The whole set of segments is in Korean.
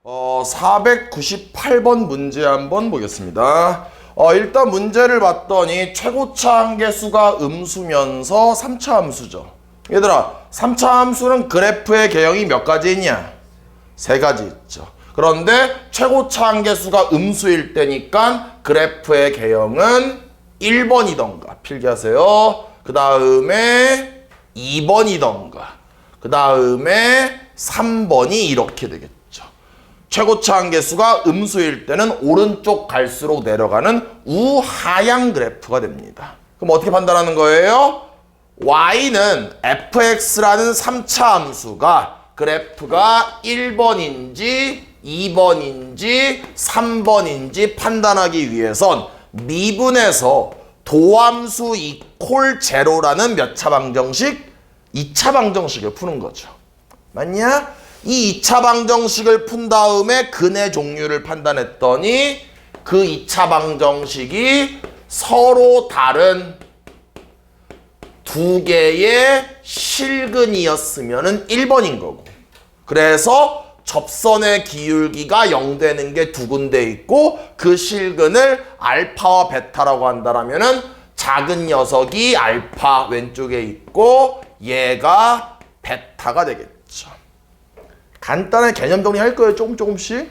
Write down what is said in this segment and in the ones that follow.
498번 문제 한번 보겠습니다. 일단 문제를 봤더니 최고차 한계수가 음수면서 3차 함수죠. 얘들아, 3차 함수는 그래프의 개형이 몇 가지 있냐? 3가지 있죠. 그런데 최고차 한계수가 음수일 때니까 그래프의 개형은 1번이던가 필기하세요. 그 다음에 2번이던가 그 다음에 3번이 이렇게 되겠죠. 최고차 한계수가 음수일 때는 오른쪽 갈수록 내려가는 우하향 그래프가 됩니다. 그럼 어떻게 판단하는 거예요? y는 fx라는 3차 함수가 그래프가 1번인지 2번인지 3번인지 판단하기 위해선 미분에서 도함수 이퀄 제로라는 몇 차 방정식? 2차 방정식을 푸는 거죠. 맞냐? 이 2차 방정식을 푼 다음에 근의 종류를 판단했더니 그 2차 방정식이 서로 다른 두 개의 실근이었으면 1번인 거고, 그래서 접선의 기울기가 0 되는 게 두 군데 있고 그 실근을 알파와 베타라고 한다라면은 작은 녀석이 알파 왼쪽에 있고 얘가 베타가 되겠죠. 간단하게 개념 정리할 거예요. 조금씩.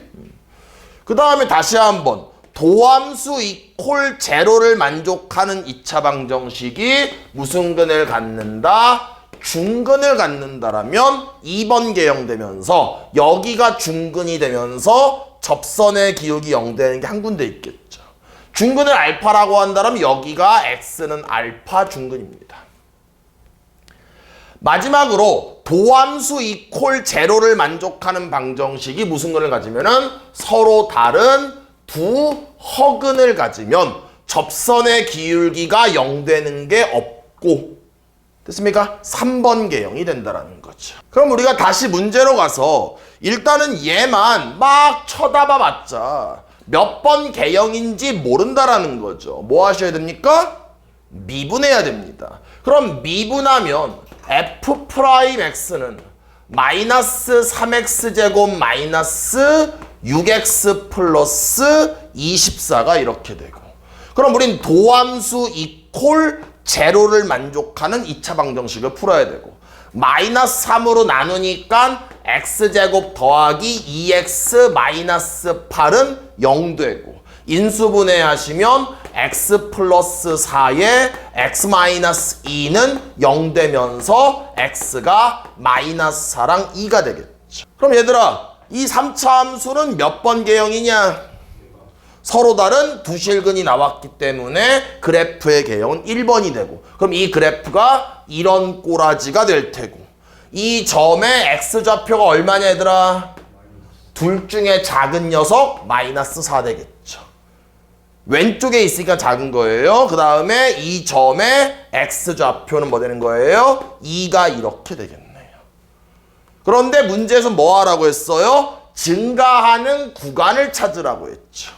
그 다음에 다시 한번 도함수 이퀄 제로를 만족하는 2차 방정식이 무슨 근을 갖는다? 중근을 갖는다라면 2번 개형되면서 여기가 중근이 되면서 접선의 기울기 0 되는 게 한 군데 있겠죠. 중근을 알파라고 한다면 여기가 x는 알파 중근입니다. 마지막으로 도함수 이퀄 제로를 만족하는 방정식이 무슨 근을 가지면은 서로 다른 두 허근을 가지면 접선의 기울기가 0 되는 게 없고, 됐습니까? 3번 개형이 된다는 거죠. 그럼 우리가 다시 문제로 가서 일단은 얘만 막 쳐다봐 봤자 몇 번 개형인지 모른다라는 거죠. 뭐 하셔야 됩니까? 미분해야 됩니다. 그럼 미분하면 f'x는 마이너스 3x제곱 마이너스 6x 플러스 24가 이렇게 되고, 그럼 우린 도함수 이퀄 제로를 만족하는 2차 방정식을 풀어야 되고, 마이너스 3으로 나누니까 x제곱 더하기 2x 마이너스 8은 0 되고, 인수분해 하시면 x 플러스 4에 x 마이너스 2는 0 되면서 x가 마이너스 4랑 2가 되겠죠. 그럼 얘들아, 이 3차 함수는 몇 번 개형이냐? 서로 다른 두 실근이 나왔기 때문에 그래프의 개형은 1번이 되고, 그럼 이 그래프가 이런 꼬라지가 될 테고, 이 점의 x좌표가 얼마냐 얘들아? 둘 중에 작은 녀석 마이너스 4 되겠죠. 왼쪽에 있으니까 작은 거예요. 그 다음에 이 점의 x좌표는 뭐 되는 거예요? 2가 이렇게 되겠네요. 그런데 문제에서 뭐 하라고 했어요? 증가하는 구간을 찾으라고 했죠.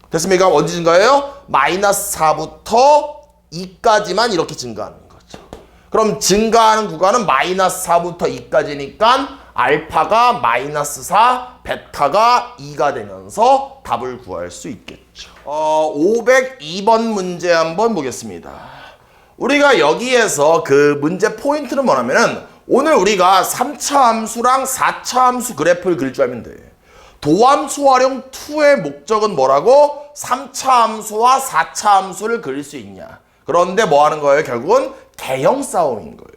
됐습니까? 언제 증가해요? 마이너스 4부터 2까지만 이렇게 증가하는 거죠. 그럼 증가하는 구간은 마이너스 4부터 2까지니까 알파가 마이너스 4, 베타가 2가 되면서 답을 구할 수 있겠죠. 502번 문제 한번 보겠습니다. 우리가 여기에서 그 문제 포인트는 뭐냐면은 오늘 우리가 3차 함수랑 4차 함수 그래프를 그릴 줄 알면 돼. 도함수 활용 2의 목적은 뭐라고? 3차 함수와 4차 함수를 그릴 수 있냐. 그런데 뭐 하는 거예요? 결국은 개형 싸움인 거예요.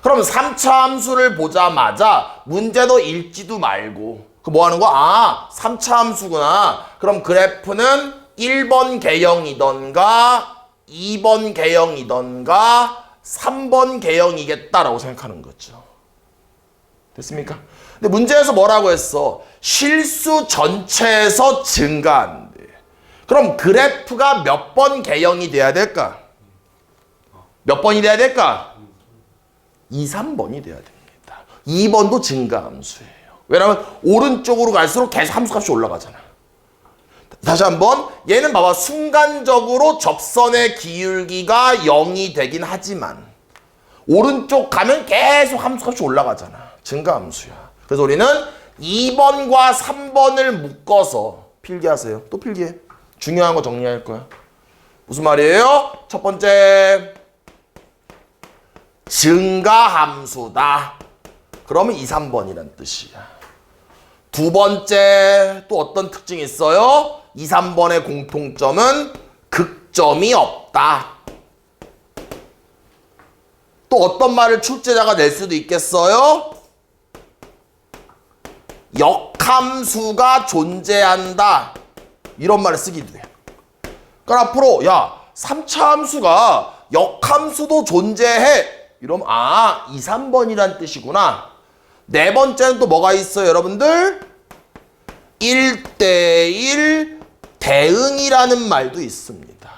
그럼 3차 함수를 보자마자 문제도 읽지도 말고 그 뭐 하는 거야? 3차 함수구나. 그럼 그래프는 1번 개형이던가 2번 개형이던가 3번 개형이겠다라고 생각하는 거죠. 됐습니까? 근데 문제에서 뭐라고 했어? 실수 전체에서 증가한대. 그럼 그래프가 몇 번 개형이 돼야 될까? 몇 번이 돼야 될까? 2, 3번이 돼야 됩니다. 2번도 증가함수예요. 왜냐하면 오른쪽으로 갈수록 계속 함수값이 올라가잖아. 다시 한번, 얘는 봐봐. 순간적으로 접선의 기울기가 0이 되긴 하지만 오른쪽 가면 계속 함수값이 올라가잖아. 증가함수야. 그래서 우리는 2번과 3번을 묶어서 필기하세요. 또 필기해. 중요한 거 정리할 거야. 무슨 말이에요? 첫 번째, 증가함수다. 그러면 2, 3번이란 뜻이야. 두 번째, 또 어떤 특징이 있어요? 2, 3번의 공통점은 극점이 없다. 또 어떤 말을 출제자가 낼 수도 있겠어요? 역함수가 존재한다. 이런 말을 쓰기도 돼. 그러니까 앞으로 야 3차 함수가 역함수도 존재해. 이러면 2, 3번이란 뜻이구나. 네 번째는 또 뭐가 있어요, 여러분들? 1대1 대응이라는 말도 있습니다.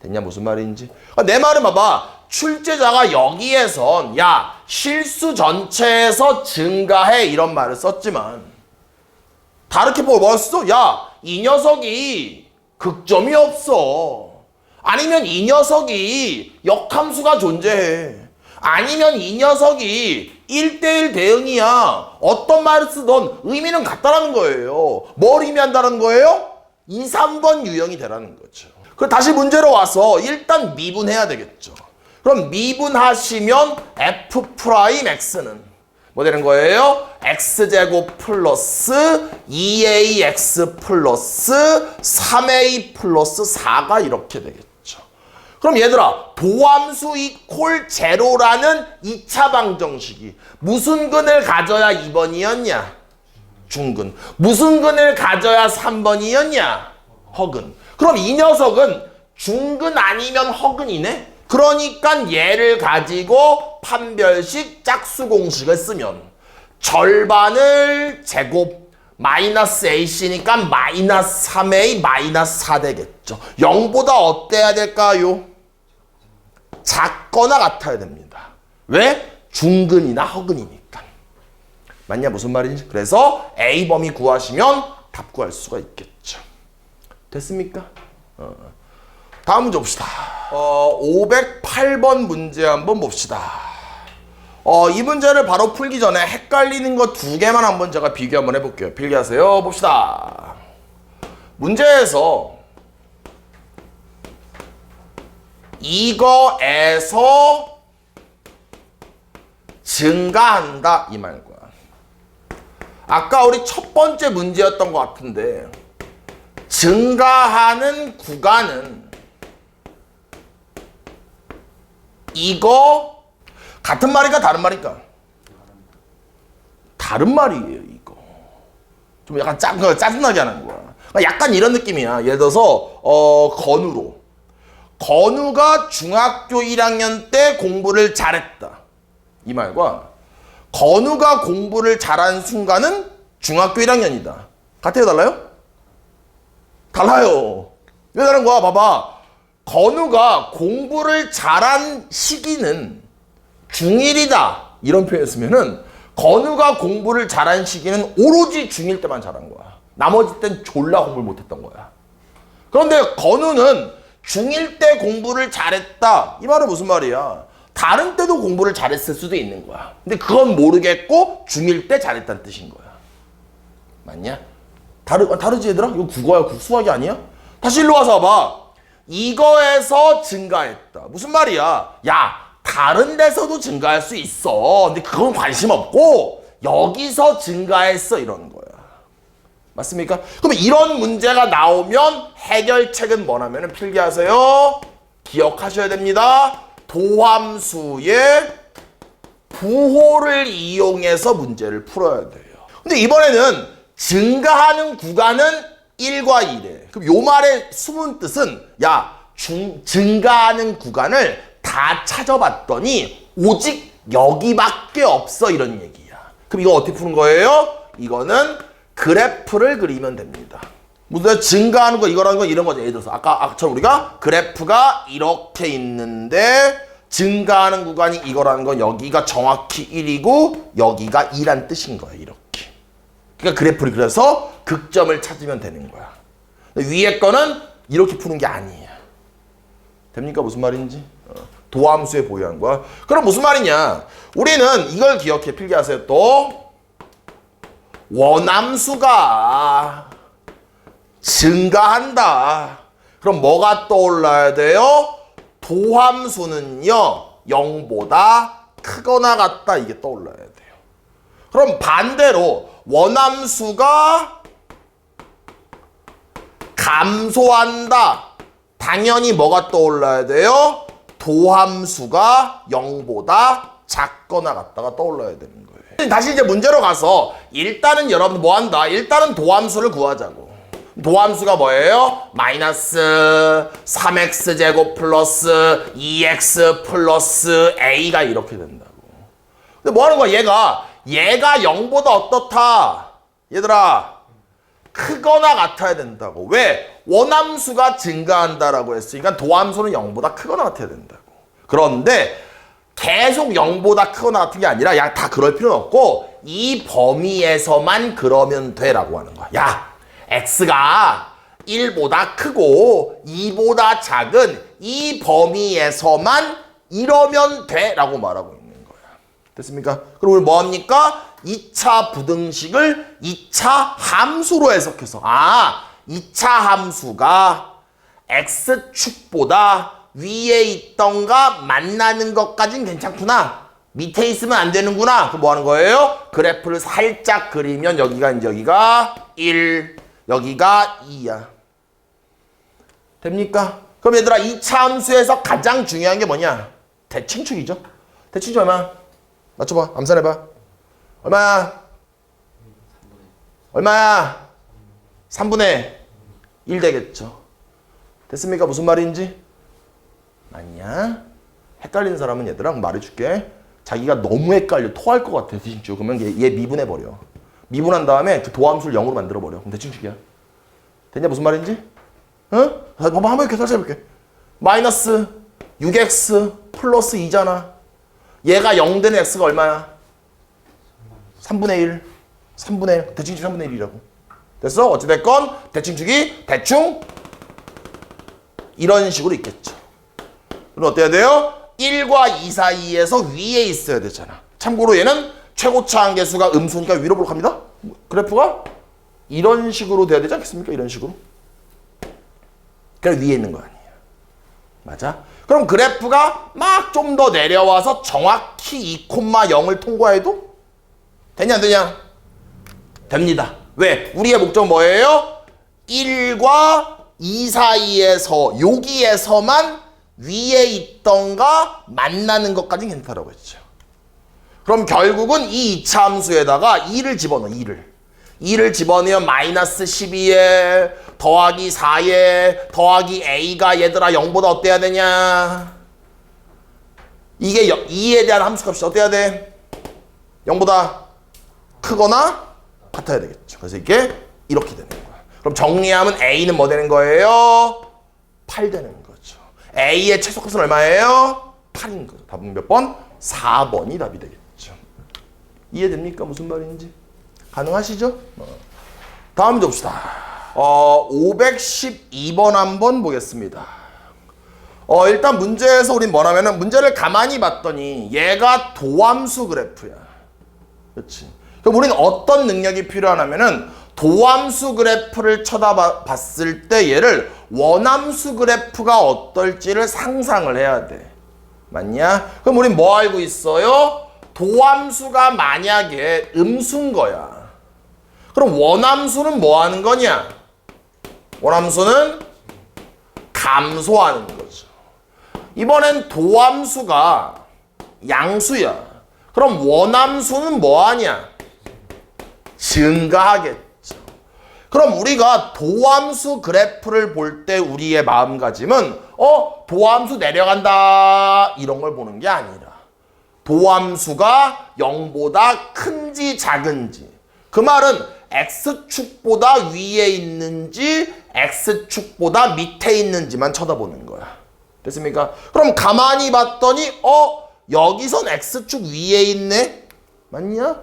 됐냐? 무슨 말인지? 내 말은 봐봐. 출제자가 여기에선 야 실수 전체에서 증가해 이런 말을 썼지만 다르게 보고 뭐 써? 야 이 녀석이 극점이 없어. 아니면 이 녀석이 역함수가 존재해. 아니면 이 녀석이 1대1 대응이야. 어떤 말을 쓰던 의미는 같다라는 거예요. 뭘 의미한다는 거예요? 2, 3번 유형이 되라는 거죠. 그럼 다시 문제로 와서 일단 미분해야 되겠죠. 그럼 미분하시면 f'x는 뭐 되는 거예요? x제곱 플러스 2ax 플러스 3a 플러스 4가 이렇게 되겠죠. 그럼 얘들아, 도함수 이퀄 제로라는 2차 방정식이 무슨 근을 가져야 2번이었냐? 중근. 무슨 근을 가져야 3번이었냐? 허근. 그럼 이 녀석은 중근 아니면 허근이네? 그러니까 얘를 가지고 판별식 짝수 공식을 쓰면 절반을 제곱 마이너스 ac니까 마이너스 3a 마이너스 4 되겠죠. 0보다 어때야 될까요? 작거나 같아야 됩니다. 왜? 중근이나 허근이니까. 맞냐? 무슨 말인지. 그래서 A범위 구하시면 답 구할 수가 있겠죠. 됐습니까? 다음 문제 봅시다. 508번 문제 한번 봅시다. 이 문제를 바로 풀기 전에 헷갈리는 거 2개만 한번 제가 비교 한번 해볼게요. 필기하세요. 봅시다. 문제에서 이거에서 증가한다 이 말과 아까 우리 첫 번째 문제였던 것 같은데 증가하는 구간은 이거 같은 말일까 다른 말일까? 다른 말이에요. 이거 좀 약간 짜증나게 하는 거야. 약간 이런 느낌이야. 예를 들어서 건우가 중학교 1학년 때 공부를 잘했다 이 말과 건우가 공부를 잘한 순간은 중학교 1학년이다. 같아요 달라요? 달라요. 왜 다른 거야? 봐봐. 건우가 공부를 잘한 시기는 중1이다 이런 표현을 쓰면은 건우가 공부를 잘한 시기는 오로지 중1 때만 잘한 거야. 나머지 땐 졸라 공부를 못했던 거야. 그런데 건우는 중1 때 공부를 잘했다 이 말은 무슨 말이야? 다른 때도 공부를 잘했을 수도 있는 거야. 근데 그건 모르겠고 중1 때 잘했다는 뜻인 거야. 맞냐? 다르지 얘들아? 이거 국어야 수학이 아니야? 다시 일로 와서 봐봐. 이거에서 증가했다. 무슨 말이야? 야, 다른 데서도 증가할 수 있어. 근데 그건 관심 없고 여기서 증가했어 이러는 거야. 맞습니까? 그럼 이런 문제가 나오면 해결책은 뭐냐면 필기하세요. 기억하셔야 됩니다. 도함수의 부호를 이용해서 문제를 풀어야 돼요. 근데 이번에는 증가하는 구간은 1과 2래. 그럼 요 말의 숨은 뜻은 야, 증가하는 구간을 다 찾아봤더니 오직 여기밖에 없어 이런 얘기야. 그럼 이거 어떻게 푸는 거예요? 이거는 그래프를 그리면 됩니다. 무슨 증가하는 거 이거라는 건 이런 거죠. 예를 들어서 아까처럼 우리가 그래프가 이렇게 있는데 증가하는 구간이 이거라는 건 여기가 정확히 1이고 여기가 2란 뜻인 거예요. 이렇게. 그러니까 그래프를 그려서 극점을 찾으면 되는 거야. 위에 거는 이렇게 푸는 게 아니에요. 됩니까? 무슨 말인지? 도함수의 보유한 거야. 그럼 무슨 말이냐? 우리는 이걸 기억해 필기하세요. 또 원함수가 증가한다. 그럼 뭐가 떠올라야 돼요? 도함수는요 0보다 크거나 같다. 이게 떠올라야 돼요. 그럼 반대로 원함수가 감소한다. 당연히 뭐가 떠올라야 돼요? 도함수가 0보다 작거나 같다가 떠올라야 되는 거예요. 다시 이제 문제로 가서 일단은 여러분 뭐 한다? 일단은 도함수를 구하자고. 도함수가 뭐예요? 마이너스 3x제곱 플러스 2x 플러스 a가 이렇게 된다고. 근데 뭐 하는 거야? 얘가 0보다 어떻다? 얘들아 크거나 같아야 된다고. 왜? 원함수가 증가한다라고 했으니까 도함수는 0보다 크거나 같아야 된다고. 그런데 계속 0보다 크거나 같은 게 아니라 야 다 그럴 필요는 없고 이 범위에서만 그러면 돼라고 하는 거야. 야 x가 1보다 크고 2보다 작은 이 범위에서만 이러면 돼라고 말하고 있는 거야. 됐습니까? 그럼 우리 뭐합니까? 2차 부등식을 2차 함수로 해석해서 2차 함수가 x축보다 위에 있던가 만나는 것까진 괜찮구나. 밑에 있으면 안 되는구나. 그럼 뭐 하는 거예요? 그래프를 살짝 그리면 여기가 1, 여기가 2야. 됩니까? 그럼 얘들아 2차 함수에서 가장 중요한 게 뭐냐? 대칭축이죠. 대칭축 얼마? 맞춰봐. 암산해봐. 얼마야? 3분의 1 되겠죠. 됐습니까? 무슨 말인지? 아니야. 헷갈리는 사람은 얘들아 말해줄게. 자기가 너무 헷갈려. 토할 것 같아. 대칭축. 그러면 얘 미분해버려. 미분한 다음에 그 도함수를 0으로 만들어버려. 그럼 대칭축이야. 됐냐? 무슨 말인지? 어? 봐봐. 한번 이렇게 살짝 해볼게. 마이너스 6x 플러스 2잖아. 얘가 0 되는 x가 얼마야? 3분의 1. 3분의 1. 대칭축 3분의 1이라고. 됐어? 어찌됐건 대칭축이 대충 이런 식으로 있겠죠. 그럼 어때야 돼요? 1과 2 사이에서 위에 있어야 되잖아. 참고로 얘는 최고차 한계수가 음수니까 위로 보러 갑니다. 그래프가 이런 식으로 돼야 되지 않겠습니까? 이런 식으로. 그래 위에 있는 거 아니에요. 맞아? 그럼 그래프가 막 좀 더 내려와서 정확히 2,0을 통과해도 되냐 안 되냐? 됩니다. 왜? 우리의 목적은 뭐예요? 1과 2 사이에서 여기에서만 위에 있던가 만나는 것까지는 괜찮다라고 했죠. 그럼 결국은 이 2차 함수에다가 2를 집어넣어. 2를 집어넣으면 마이너스 12에 더하기 4에 더하기 a가 얘들아 0보다 어때야 되냐? 이게 2에 대한 함수값이 어때야 돼? 0보다 크거나 같아야 되겠죠. 그래서 이게 이렇게 되는 거야. 그럼 정리하면 a는 뭐 되는 거예요? 8 되는 거죠. a의 최소값은 얼마예요? 8인 거죠. 답은 몇 번? 4번이 답이 되겠죠. 이해됩니까? 무슨 말인지? 가능하시죠? 다음 문제 봅시다. 512번 한번 보겠습니다. 일단 문제에서 우린 뭐냐면은 문제를 가만히 봤더니 얘가 도함수 그래프야. 그렇지? 그럼 우리는 어떤 능력이 필요하냐면은 도함수 그래프를 쳐다봤을 때 얘를 원함수 그래프가 어떨지를 상상을 해야 돼. 맞냐? 그럼 우린 뭐 알고 있어요? 도함수가 만약에 음수인 거야. 그럼 원함수는 뭐 하는 거냐? 원함수는 감소하는 거죠. 이번엔 도함수가 양수야. 그럼 원함수는 뭐 하냐? 증가하겠죠. 그럼 우리가 도함수 그래프를 볼 때 우리의 마음가짐은 도함수 내려간다 이런 걸 보는 게 아니라 도함수가 0보다 큰지 작은지, 그 말은 x축보다 위에 있는지 x축보다 밑에 있는지만 쳐다보는 거야. 됐습니까? 그럼 가만히 봤더니 여기선 x축 위에 있네? 맞냐?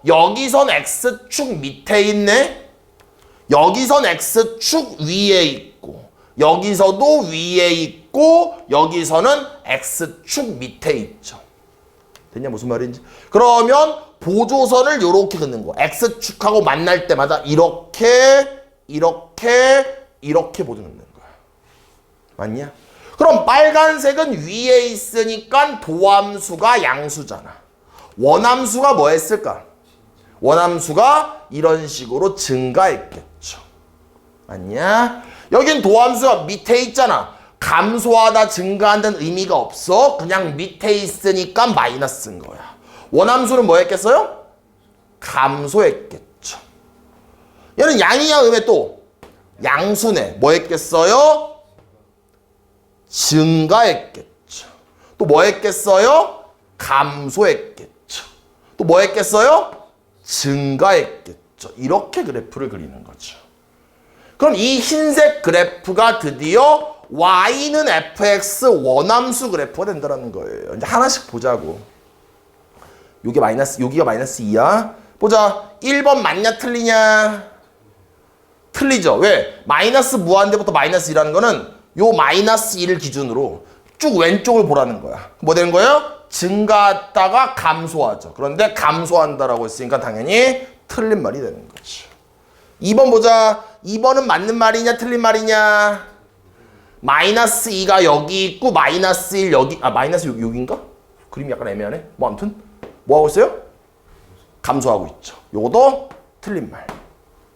여기선 x축 밑에 있네? 여기선 x축 위에 있고 여기서도 위에 있고 여기서는 x축 밑에 있죠. 됐냐? 무슨 말인지? 그러면 보조선을 요렇게 긋는 거. X축하고 만날 때마다 이렇게 보조 긋는 거야. 맞냐? 그럼 빨간색은 위에 있으니까 도함수가 양수잖아. 원함수가 뭐 했을까? 원함수가 이런 식으로 증가했겠죠. 맞냐? 여긴 도함수가 밑에 있잖아. 감소하다 증가한다는 의미가 없어. 그냥 밑에 있으니까 마이너스인 거야. 원함수는 뭐 했겠어요? 감소했겠죠. 얘는 양이냐 음에 또 양수네. 뭐 했겠어요? 증가했겠죠. 또 뭐 했겠어요? 감소했겠죠. 또 뭐 했겠어요? 증가했겠죠. 이렇게 그래프를 그리는 거죠. 그럼 이 흰색 그래프가 드디어 y는 fx 원함수 그래프가 된다는 거예요. 이제 하나씩 보자고. 요게 마이너스, 여기가 마이너스 2야. 보자. 1번 맞냐 틀리냐? 틀리죠. 왜? 마이너스 무한대부터 마이너스 2라는 거는 요 마이너스 1을 기준으로 쭉 왼쪽을 보라는 거야. 뭐 되는 거예요? 증가하다가 감소하죠. 그런데 감소한다라고 했으니까 당연히 틀린 말이 되는 거죠. 2번 보자. 2번은 맞는 말이냐 틀린 말이냐? 마이너스 2가 여기 있고 마이너스 1 여기, 마이너스 6 여기인가? 그림이 약간 애매하네. 뭐 아무튼 뭐 하고 있어요? 감소하고 있죠. 요것도 틀린 말.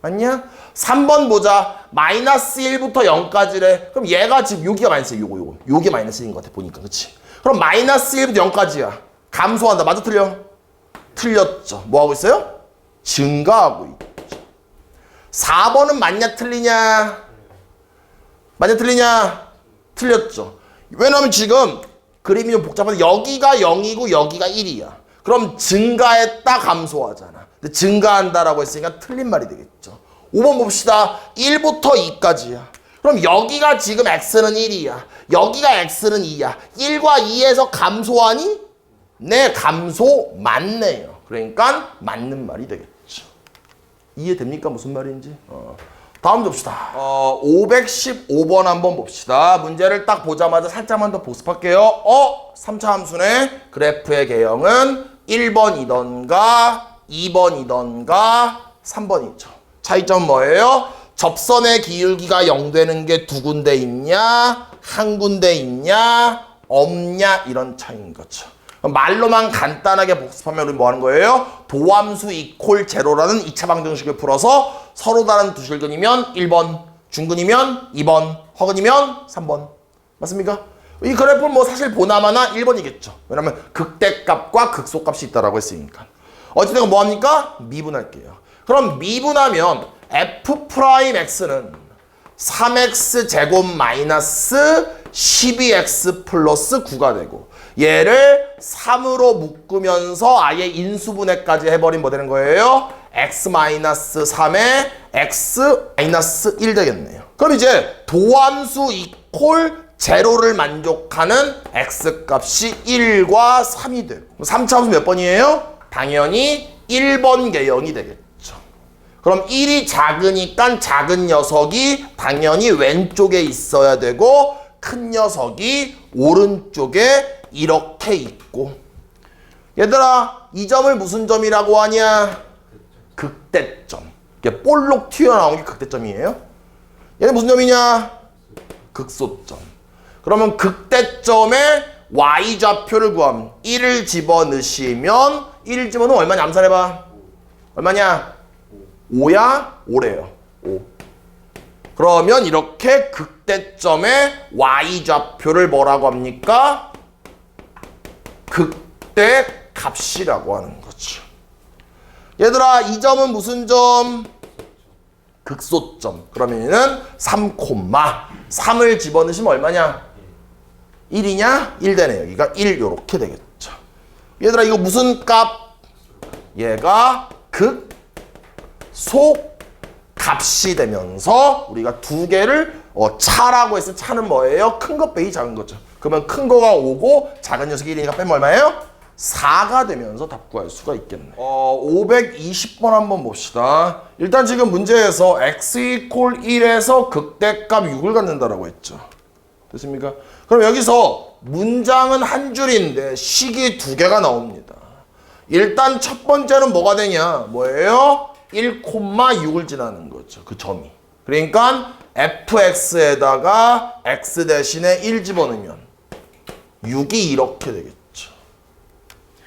맞냐? 3번 보자. 마이너스 1부터 0까지래. 그럼 얘가 지금 여기가 마이너스 1, 요게 마이너스 1인 것 같아 보니까. 그치? 그럼 마이너스 1부터 0까지야. 감소한다. 맞아 틀려? 틀렸죠. 뭐 하고 있어요? 증가하고 있죠. 4번은 맞냐 틀리냐? 맞냐 틀리냐? 틀렸죠. 왜냐면 지금 그림이 좀 복잡한데 여기가 0이고 여기가 1이야. 그럼 증가했다 감소하잖아. 근데 증가한다라고 했으니까 틀린 말이 되겠죠. 5번 봅시다. 1부터 2까지야. 그럼 여기가 지금 x는 1이야. 여기가 x는 2야. 1과 2에서 감소하니? 네, 감소 맞네요. 그러니까 맞는 말이 되겠죠. 이해됩니까? 무슨 말인지? 다음 봅시다. 515번 한번 봅시다. 문제를 딱 보자마자 살짝만 더 복습할게요. 3차 함수네. 그래프의 개형은 1번이던가 2번이던가 3번이죠. 차이점 뭐예요? 접선의 기울기가 0 되는 게 두 군데 있냐? 한 군데 있냐? 없냐? 이런 차이인 거죠. 말로만 간단하게 복습하면 우리 뭐 하는 거예요? 도함수 이퀄 제로라는 2차 방정식을 풀어서 서로 다른 두 실근이면 1번, 중근이면 2번, 허근이면 3번. 맞습니까? 이 그래프는 뭐 사실 보나마나 1번이겠죠. 왜냐면 극대값과 극소값이 있다라고 했으니까. 어쨌든 뭐 합니까? 미분할게요. 그럼 미분하면 f'x는 3x 제곱 마이너스 12x 플러스 9가 되고 얘를 3으로 묶으면서 아예 인수분해까지 해버리면 뭐 되는 거예요? x-3에 x-1 되겠네요. 그럼 이제 도함수 이퀄 제로를 만족하는 x값이 1과 3이 되고 3차 함수 몇 번이에요? 당연히 1번 개형이 되겠죠. 그럼 1이 작으니까 작은 녀석이 당연히 왼쪽에 있어야 되고 큰 녀석이 오른쪽에 이렇게 있고. 얘들아, 이 점을 무슨 점이라고 하냐? 극대점. 이게 볼록 튀어나온 게 극대점이에요. 얘는 무슨 점이냐? 극소점. 그러면 극대점의 y좌표를 구하면 1을 집어넣으시면 1을 집어넣으면 얼마냐? 암산해봐. 얼마냐? 5야? 5래요. 5. 그러면 이렇게 극대점의 y좌표를 뭐라고 합니까? 극대값이라고 하는 거죠. 얘들아, 이 점은 무슨 점? 극소점. 그러면 얘는 3을 집어넣으시면 얼마냐? 1이냐? 1 되네. 여기가 1 요렇게 되겠죠. 얘들아, 이거 무슨 값? 얘가 극소값이 되면서 우리가 두 개를 차라고 했을 때 차는 뭐예요? 큰 것 빼기 작은 거죠. 그러면 큰 거가 5고 작은 녀석이 1이니까 빼면 얼마예요? 4가 되면서 답 구할 수가 있겠네. 520번 한번 봅시다. 일단 지금 문제에서 x = 1에서 극대값 6을 갖는다라고 했죠. 됐습니까? 그럼 여기서 문장은 한 줄인데 식이 두 개가 나옵니다. 일단 첫 번째는 뭐가 되냐? 뭐예요? 1,6을 지나는 거죠. 그 점이. 그러니까 fx에다가 x 대신에 1 집어넣으면 6이 이렇게 되겠죠.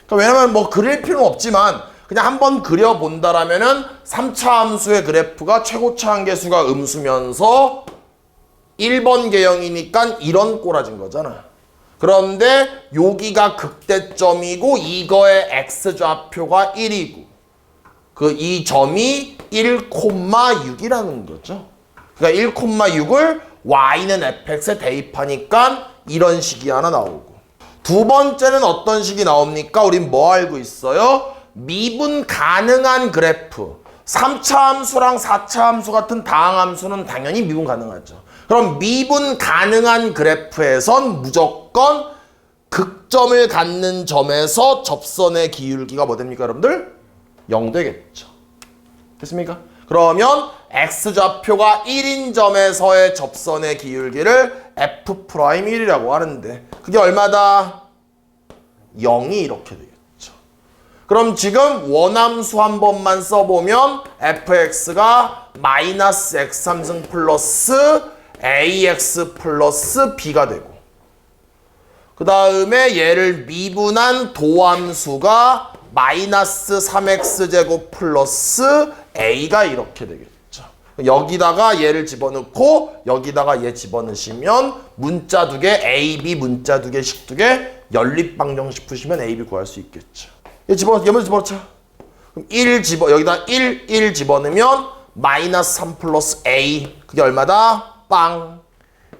그러니까 왜냐면 뭐 그릴 필요는 없지만 그냥 한번 그려본다라면은 3차 함수의 그래프가 최고차 한계수가 음수면서 1번 개형이니까 이런 꼬라진 거잖아. 그런데 여기가 극대점이고 이거의 x좌표가 1이고 그 이 점이 1,6이라는 거죠. 그러니까 1,6을 y는 fx에 대입하니까 이런 식이 하나 나오고 두 번째는 어떤 식이 나옵니까? 우린 뭐 알고 있어요? 미분 가능한 그래프 3차 함수랑 4차 함수 같은 다항함수는 당연히 미분 가능하죠. 그럼 미분 가능한 그래프에선 무조건 극점을 갖는 점에서 접선의 기울기가 뭐 됩니까 여러분들? 0 되겠죠. 됐습니까? 그러면 x좌표가 1인 점에서의 접선의 기울기를 f'1이라고 하는데 그게 얼마다? 0이 이렇게 되겠죠. 그럼 지금 원함수 한 번만 써보면 fx가 마이너스 x3승 플러스 ax 플러스 b가 되고 그 다음에 얘를 미분한 도함수가 마이너스 3x제곱 플러스 a가 이렇게 되겠죠. 여기다가 얘를 집어넣고 여기다가 얘 집어넣으시면 문자 두 개 ab 문자 두 개씩 두 개 연립방정식 푸시면 ab 구할 수 있겠죠. 얘 먼저 집어넣자. 그럼 1 여기다 1 집어넣으면 마이너스 3 플러스 a 그게 얼마다? 빵.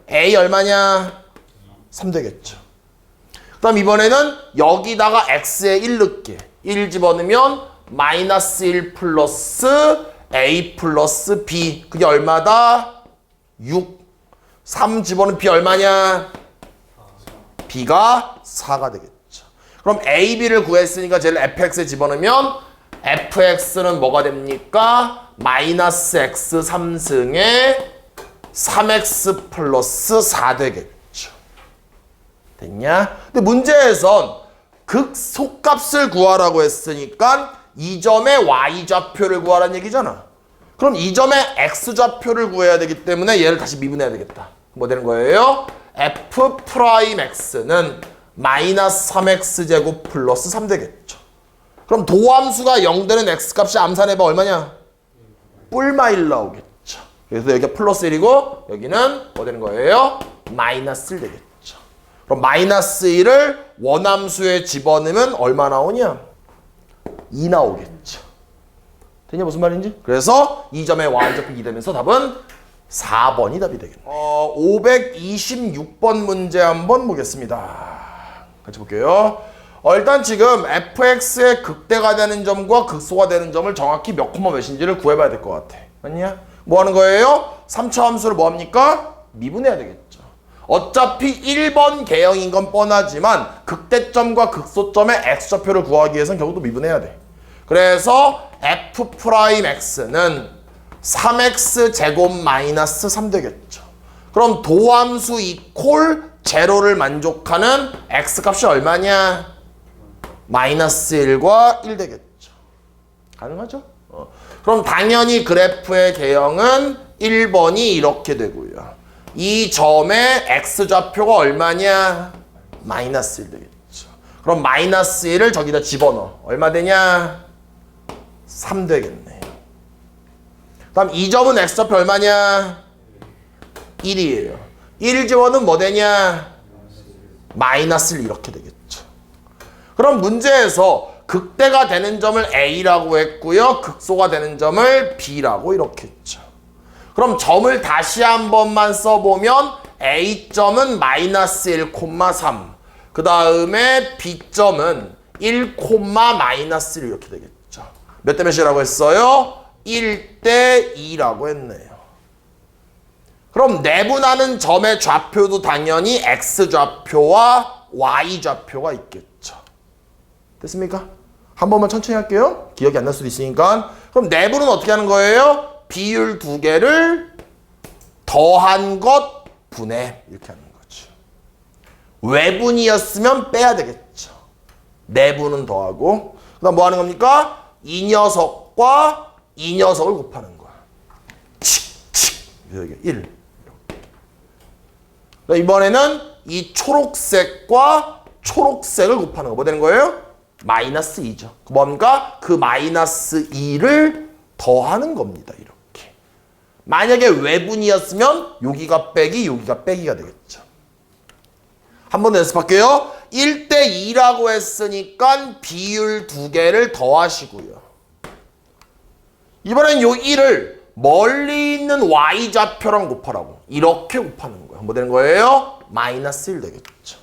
a 얼마냐? 3 되겠죠. 그 다음 이번에는 여기다가 x에 1 넣게 1 집어넣으면 마이너스 1 플러스 a 플러스 b 그게 얼마다? 6. 3 집어넣으면 b 얼마냐? b가 4가 되겠죠. 그럼 a, b를 구했으니까 쟤를 fx에 집어넣으면 fx는 뭐가 됩니까? 마이너스 x 3승에 3x 플러스 4 되겠죠. 됐냐? 근데 문제에선 극소값을 구하라고 했으니까 이 점의 y좌표를 구하라는 얘기잖아. 그럼 이 점의 x좌표를 구해야 되기 때문에 얘를 다시 미분해야 되겠다. 뭐 되는 거예요? f'x는 마이너스 3x제곱 플러스 3 되겠죠. 그럼 도함수가 0 되는 x값이 암산해봐 얼마냐? 뿔마 1 나오겠죠. 그래서 여기가 플러스 1이고 여기는 뭐 되는 거예요? 마이너스 1 되겠죠. 그럼 마이너스 1을 원함수에 집어넣으면 얼마 나오냐? 2 나오겠죠. 됐냐 무슨 말인지? 그래서 이 점의 y좌표 2 되면서 답은 4번이 답이 되겠네. 526번 문제 한번 보겠습니다. 같이 볼게요. 일단 지금 fx의 극대가 되는 점과 극소가 되는 점을 정확히 몇 콤마 몇인지를 구해봐야 될 것 같아. 맞냐? 뭐 하는 거예요? 3차 함수를 뭐 합니까? 미분해야 되겠죠. 어차피 1번 개형인 건 뻔하지만 극대점과 극소점의 x좌표를 구하기 위해서는 결국 미분해야 돼. 그래서 f'x는 3x 제곱 마이너스 3 되겠죠. 그럼 도함수 이퀄 제로를 만족하는 x값이 얼마냐? 마이너스 1과 1 되겠죠. 가능하죠? 그럼 당연히 그래프의 개형은 1번이 이렇게 되고요. 이 점의 x좌표가 얼마냐? 마이너스 1 되겠죠. 그럼 마이너스 1을 저기다 집어넣어. 얼마 되냐? 3 되겠네요. 다음 이 점은 x좌표 얼마냐? 1이에요. 1 집어넣으면 뭐 되냐? 마이너스 1 이렇게 되겠죠. 그럼 문제에서 극대가 되는 점을 a라고 했고요. 극소가 되는 점을 b라고 이렇게 했죠. 그럼 점을 다시 한 번만 써보면 a점은 마이너스 1,3 그 다음에 b점은 1, 마이너스 1 이렇게 되겠죠. 몇 대 몇이라고 했어요? 1대 2라고 했네요. 그럼 내분하는 점의 좌표도 당연히 x좌표와 y좌표가 있겠죠. 됐습니까? 한 번만 천천히 할게요. 기억이 안 날 수도 있으니까. 그럼 내분은 어떻게 하는 거예요? 비율 두 개를 더한 것 분해 이렇게 하는 거죠. 외분이었으면 빼야 되겠죠. 내분은 더하고 그다음 뭐 하는 겁니까? 이 녀석과 이 녀석을 곱하는 거야. 여기 1. 이번에는 이 초록색과 초록색을 곱하는 거. 뭐 되는 거예요? 마이너스 2죠. 뭔가 그 마이너스 2를 더하는 겁니다. 이렇게. 만약에 외분이었으면 여기가 빼기, 여기가 빼기가 되겠죠. 한 번 더 연습할게요. 1대 2라고 했으니까 비율 두 개를 더하시고요. 이번엔 요 1을 멀리 있는 y좌표랑 곱하라고. 이렇게 곱하는 거예요. 뭐 되는 거예요? 마이너스 1 되겠죠.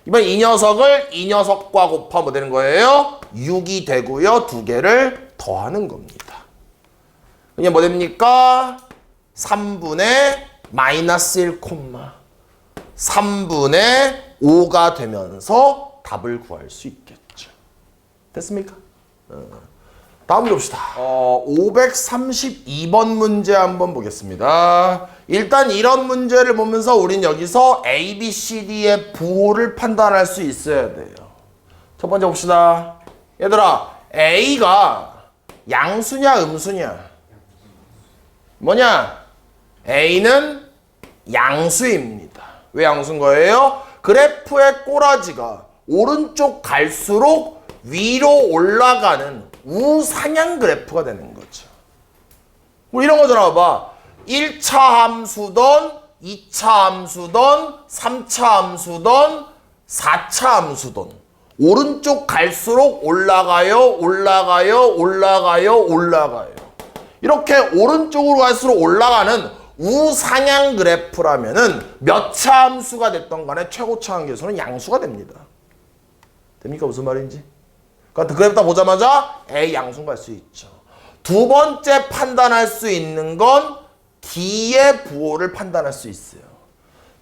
이번 이 녀석을 이 녀석과 곱하면 뭐 되는 거예요? 6이 되고요. 두 개를 더하는 겁니다. 그냥 뭐 됩니까? 3분의 마이너스 1, 3분의 5가 되면서 답을 구할 수 있겠죠. 됐습니까? 다음 문제 봅시다. 532번 문제 한번 보겠습니다. 일단 이런 문제를 보면서 우린 여기서 A, B, C, D의 부호를 판단할 수 있어야 돼요. 첫 번째 봅시다. 얘들아, A가 양수냐 음수냐? 뭐냐? A는 양수입니다. 왜 양수인 거예요? 그래프의 꼬라지가 오른쪽 갈수록 위로 올라가는 우상향 그래프가 되는 거죠. 우리 이런 거잖아. 봐봐. 1차 함수던 2차 함수던 3차 함수던 4차 함수던 오른쪽 갈수록 올라가요, 올라가요, 올라가요, 올라가요. 이렇게 오른쪽으로 갈수록 올라가는 우상향 그래프라면은 몇 차 함수가 됐던 간에 최고차 함수는 양수가 됩니다. 됩니까? 무슨 말인지? 그러니까 그래프 딱 보자마자 A 양수인 걸 알 수 있죠. 두 번째 판단할 수 있는 건 D의 부호를 판단할 수 있어요.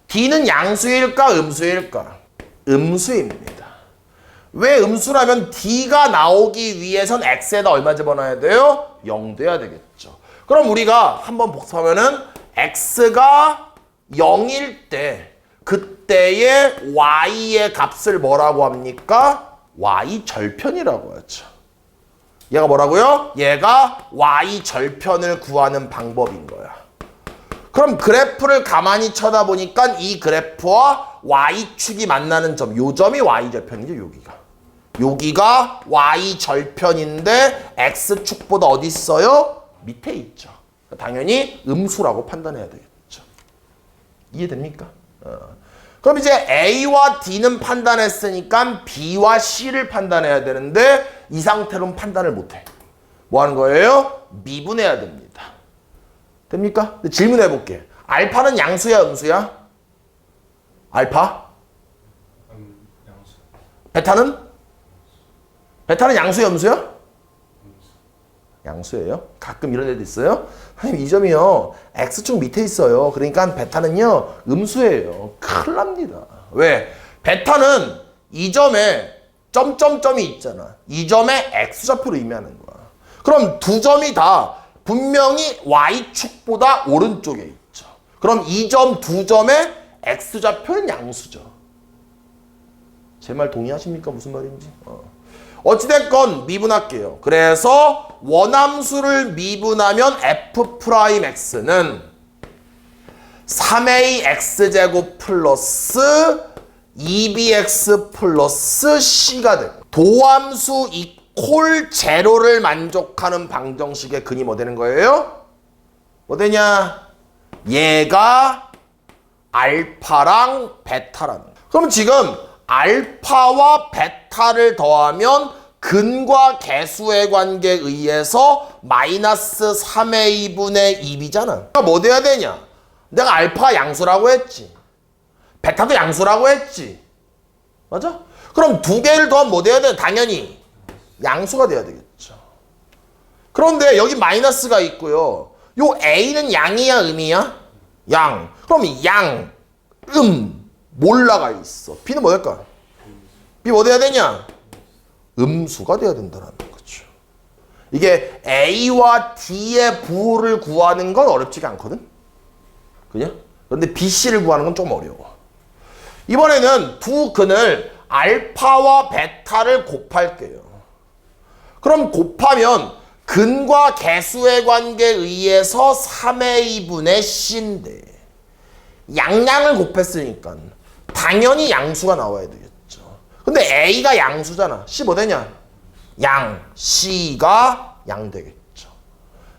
D는 양수일까 음수일까? 음수입니다. 왜 음수라면 D가 나오기 위해선 X에다 얼마 집어넣어야 돼요? 0 돼야 되겠죠. 그럼 우리가 한번 복습하면은 X가 0일 때 그때의 Y의 값을 뭐라고 합니까? Y 절편이라고 하죠. 얘가 뭐라고요? 얘가 Y 절편을 구하는 방법인 거야. 그럼 그래프를 가만히 쳐다보니까 이 그래프와 Y축이 만나는 점, 요 점이 Y 절편이죠, 여기가. 여기가 Y 절편인데 X축보다 어디 있어요? 밑에 있죠. 당연히 음수라고 판단해야 되겠죠. 이해됩니까? 그럼 이제 A와 D는 판단했으니까 B와 C를 판단해야 되는데 이 상태로는 판단을 못해. 뭐 하는 거예요? 미분해야 됩니다. 됩니까? 근데 질문해 볼게. 알파는 양수야 음수야? 알파? 양수. 베타는? 베타는 양수야 음수야? 양수예요. 가끔 이런 애도 있어요. 선생님 이 점이요 X축 밑에 있어요. 그러니까 베타는요 음수예요. 큰일 납니다. 왜? 베타는 이 점에 점점점이 있잖아. 이 점에 X좌표로 의미하는 거야. 그럼 두 점이 다 분명히 Y축보다 오른쪽에 있죠. 그럼 이 점 두 점의 X좌표는 양수죠. 제 말 동의하십니까? 무슨 말인지? 어찌됐건 미분할게요. 그래서 원함수를 미분하면 F'X는 3AX제곱 플러스 2BX 플러스 C가 되고 도함수 이퀄 제로를 만족하는 방정식의 근이 뭐 되는 거예요? 뭐 되냐? 얘가 알파랑 베타라는 거예요. 그럼 지금 알파와 베타를 더하면 근과 개수의 관계에 의해서 마이너스 3의 2분의 2b잖아. 그러니까 뭐 돼야 되냐? 내가 알파가 양수라고 했지. 베타도 양수라고 했지. 맞아? 그럼 두 개를 더하면 뭐 돼야 돼? 당연히 양수가 돼야 되겠죠. 그런데 여기 마이너스가 있고요. 요 A는 양이야 음이야? 양. 그럼 양, 몰라가 있어. B는 뭐 될까? B 뭐 돼야 되냐? 음수가 돼야 된다는 거죠. 이게 A와 D의 부호를 구하는 건 어렵지가 않거든? 그냥? 그런데 B, C를 구하는 건 좀 어려워. 이번에는 두 근을 알파와 베타를 곱할게요. 그럼 곱하면 근과 개수의 관계에 의해서 3a 분의 c인데 양량을 곱했으니까 당연히 양수가 나와야 되겠죠. 근데 a가 양수잖아. c 뭐 되냐? 양. c가 양 되겠죠.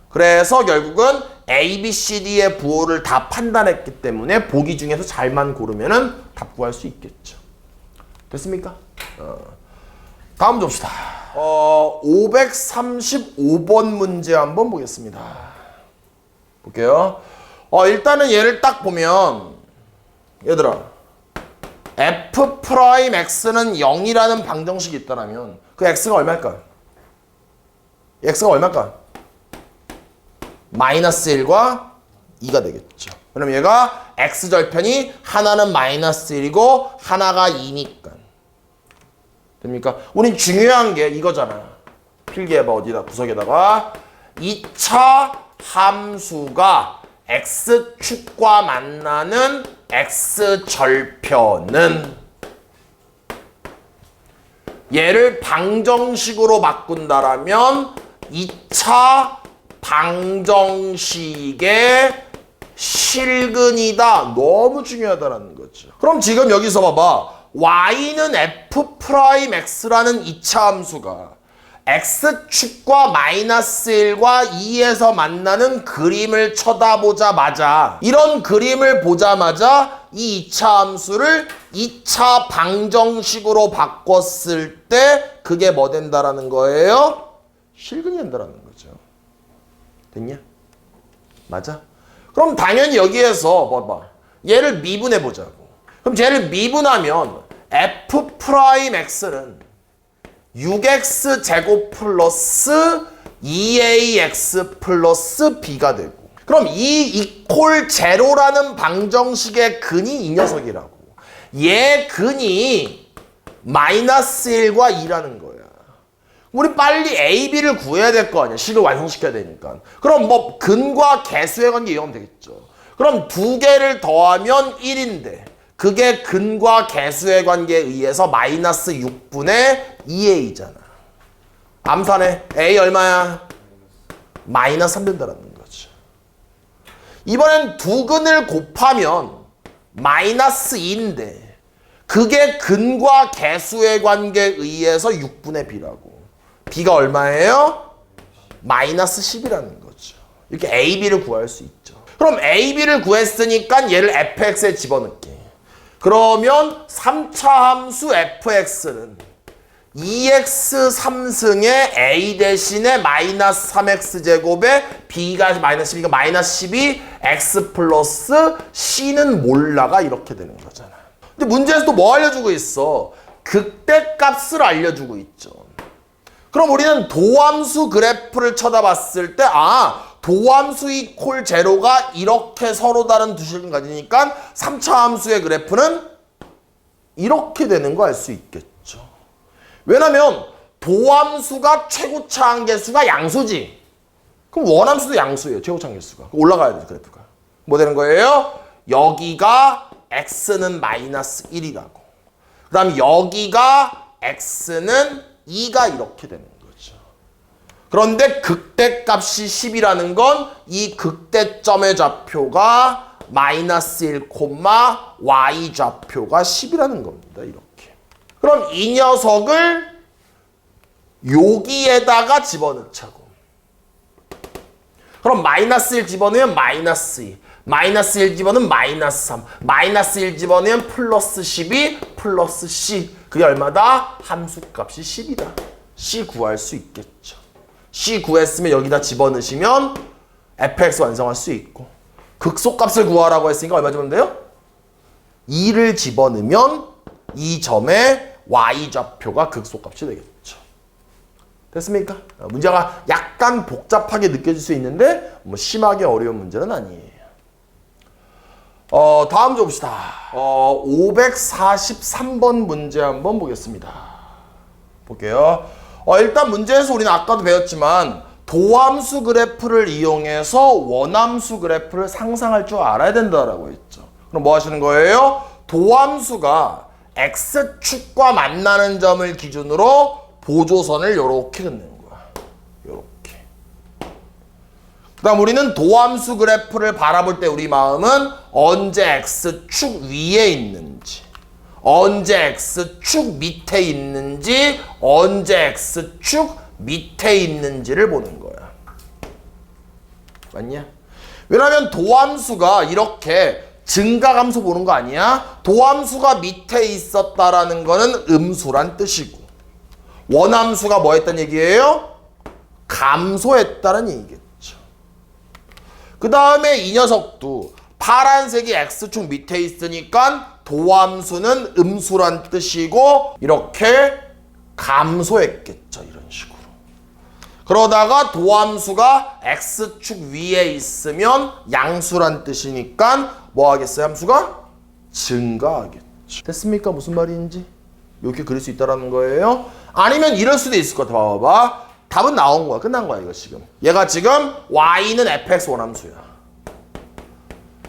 그래서 결국은 a, b, c, d의 부호를 다 판단했기 때문에 보기 중에서 잘만 고르면은 답 구할 수 있겠죠. 됐습니까? 다음 줍시다. 535번 문제 한번 보겠습니다. 볼게요. 일단은 얘를 딱 보면 얘들아 f'x는 0이라는 방정식이 있다면 그 x가 얼마일까? x가 얼마일까? 마이너스 1과 2가 되겠죠. 그럼 얘가 x절편이 하나는 마이너스 1이고 하나가 2니까 됩니까? 우린 중요한 게 이거잖아. 필기해봐. 어디다 구석에다가 2차 함수가 x축과 만나는 x절편은 얘를 방정식으로 바꾼다라면 2차 방정식의 실근이다. 너무 중요하다라는 거죠. 그럼 지금 여기서 봐봐. y는 f'x라는 2차 함수가 x축과 마이너스 1과 2에서 만나는 그림을 쳐다보자마자 이런 그림을 보자마자 이 2차 함수를 2차 방정식으로 바꿨을 때 그게 뭐 된다라는 거예요? 실근이 된다라는 거죠. 됐냐? 맞아? 그럼 당연히 여기에서 봐봐. 얘를 미분해 보자고. 그럼 얘를 미분하면 f'x는 6x 제곱 플러스 2ax 플러스 b가 되고 그럼 이 이퀄 제로라는 방정식의 근이 이 녀석이라고. 얘 근이 마이너스 1과 2라는 거야. 우리 빨리 a, b를 구해야 될 거 아니야. 식을 완성시켜야 되니까. 그럼 뭐 근과 개수의 관계 이용하면 되겠죠. 그럼 두 개를 더하면 1인데 그게 근과 개수의 관계에 의해서 마이너스 6분의 2a잖아. 암산해. a 얼마야? 마이너스 3 된다는 거죠. 이번엔 두 근을 곱하면 마이너스 2인데 그게 근과 개수의 관계에 의해서 6분의 b라고. b가 얼마예요? 마이너스 10이라는 거죠. 이렇게 a, b를 구할 수 있죠. 그럼 a, b를 구했으니까 얘를 fx에 집어넣게. 그러면 3차 함수 fx는 2x 3승의 a 대신에 마이너스 3x 제곱에 b가 마이너스 12가 마이너스 12 x 플러스 c는 몰라가 이렇게 되는 거잖아. 근데 문제에서 또 뭐 알려주고 있어? 극대값을 알려주고 있죠. 그럼 우리는 도함수 그래프를 쳐다봤을 때 도함수 이퀄 제로가 이렇게 서로 다른 두 식을 가지니까 3차 함수의 그래프는 이렇게 되는 거 알 수 있겠죠. 왜냐면 도함수가 최고차 한계수가 양수지. 그럼 원함수도 양수예요. 최고차 한계수가. 올라가야 돼 그래프가. 뭐 되는 거예요? 여기가 x는 마이너스 1이라고. 그 다음 여기가 x는 2가 이렇게 되는 거죠. 그런데 극대값이 10이라는 건 이 극대점의 좌표가 마이너스 1, y 좌표가 10이라는 겁니다. 이렇게. 그럼 이 녀석을 여기에다가 집어넣자고. 그럼 마이너스 1 집어넣으면 마이너스 2. 마이너스 1 집어넣으면 마이너스 3. 마이너스 1 집어넣으면 플러스 12 플러스 c. 그게 얼마다? 함수값이 10이다. c 구할 수 있겠죠. c 구했으면 여기다 집어넣으시면 fx 완성할 수 있고 극소값을 구하라고 했으니까 얼마 주면 돼요? 2를 집어넣으면 이 점의 y 좌표가 극소값이 되겠죠. 됐습니까? 문제가 약간 복잡하게 느껴질 수 있는데 뭐 심하게 어려운 문제는 아니에요. 다음 줘 봅시다. 543번 문제 한번 보겠습니다. 볼게요. 일단 문제에서 우리는 아까도 배웠지만 도함수 그래프를 이용해서 원함수 그래프를 상상할 줄 알아야 된다라고 했죠. 그럼 뭐 하시는 거예요? 도함수가 x축과 만나는 점을 기준으로 보조선을 이렇게 긋는 거야. 그다음 우리는 도함수 그래프를 바라볼 때 우리 마음은 언제 x축 위에 있는지, 언제 x축 밑에 있는지, 언제 x축 밑에 있는지를 보는 거야. 맞냐? 왜냐면 도함수가 이렇게 증가감소 보는 거 아니야? 도함수가 밑에 있었다라는 거는 음수란 뜻이고, 원함수가 뭐 했다는 얘기예요? 감소했다는 얘기겠죠. 그 다음에 이 녀석도 파란색이 x축 밑에 있으니까 도함수는 음수란 뜻이고 이렇게 감소했겠죠. 이런 식으로. 그러다가 도함수가 x축 위에 있으면 양수란 뜻이니까 뭐 하겠어요? 함수가 증가하겠죠. 됐습니까? 무슨 말인지? 이렇게 그릴 수 있다는 거예요. 아니면 이럴 수도 있을 것 같아. 봐봐. 답은 나온 거야. 끝난 거야 이거 지금. 얘가 지금 y는 fx 원함수야.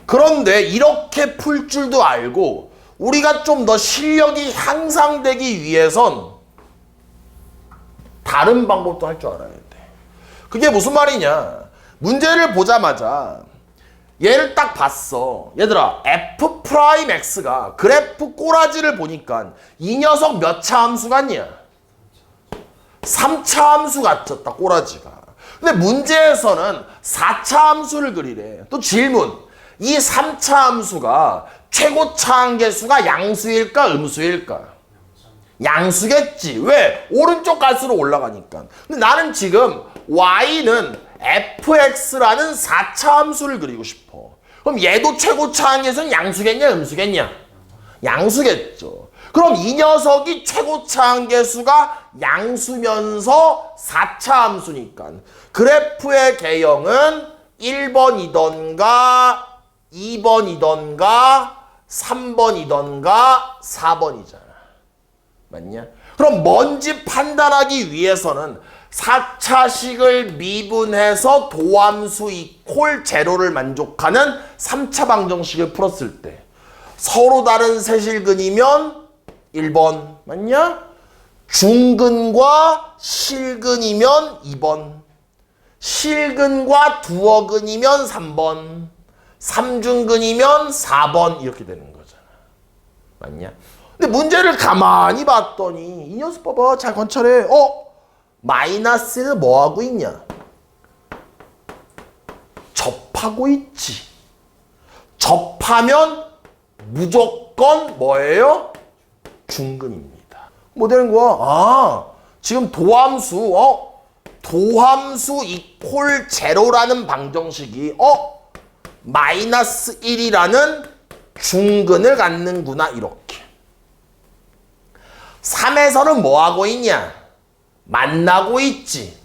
그런데 이렇게 풀 줄도 알고 우리가 좀 더 실력이 향상되기 위해선 다른 방법도 할 줄 알아야 돼. 그게 무슨 말이냐. 문제를 보자마자 얘를 딱 봤어. 얘들아 f'x가 그래프 꼬라지를 보니까 이 녀석 몇 차 함수 같냐? 3차 함수 같았다 꼬라지가. 근데 문제에서는 4차 함수를 그리래. 또 질문. 이 3차 함수가 최고차 한계수가 양수일까 음수일까? 양수겠지. 왜? 오른쪽 갈수록 올라가니까. 근데 나는 지금 y는 fx라는 4차 함수를 그리고 싶어. 그럼 얘도 최고차 한계수는 양수겠냐 음수겠냐? 양수겠죠. 그럼 이 녀석이 최고차 한계수가 양수면서 4차 함수니까 그래프의 개형은 1번이던가 2번이던가 3번이던가 4번이잖아. 맞냐? 그럼 뭔지 판단하기 위해서는 4차식을 미분해서 도함수 이퀄 제로를 만족하는 3차 방정식을 풀었을 때 서로 다른 세실근이면 1번 맞냐? 중근과 실근이면 2번, 실근과 두어근이면 3번, 삼중근이면 4번 이렇게 되는 거잖아. 맞냐? 근데 문제를 가만히 봤더니 이 녀석 봐봐. 잘 관찰해. 마이너스는 뭐 하고 있냐? 접하고 있지. 접하면 무조건 뭐예요? 중근입니다. 뭐 되는 거야? 지금 도함수, 도함수 이퀄 제로라는 방정식이, 마이너스 1이라는 중근을 갖는구나, 이렇게. 3에서는 뭐 하고 있냐? 만나고 있지.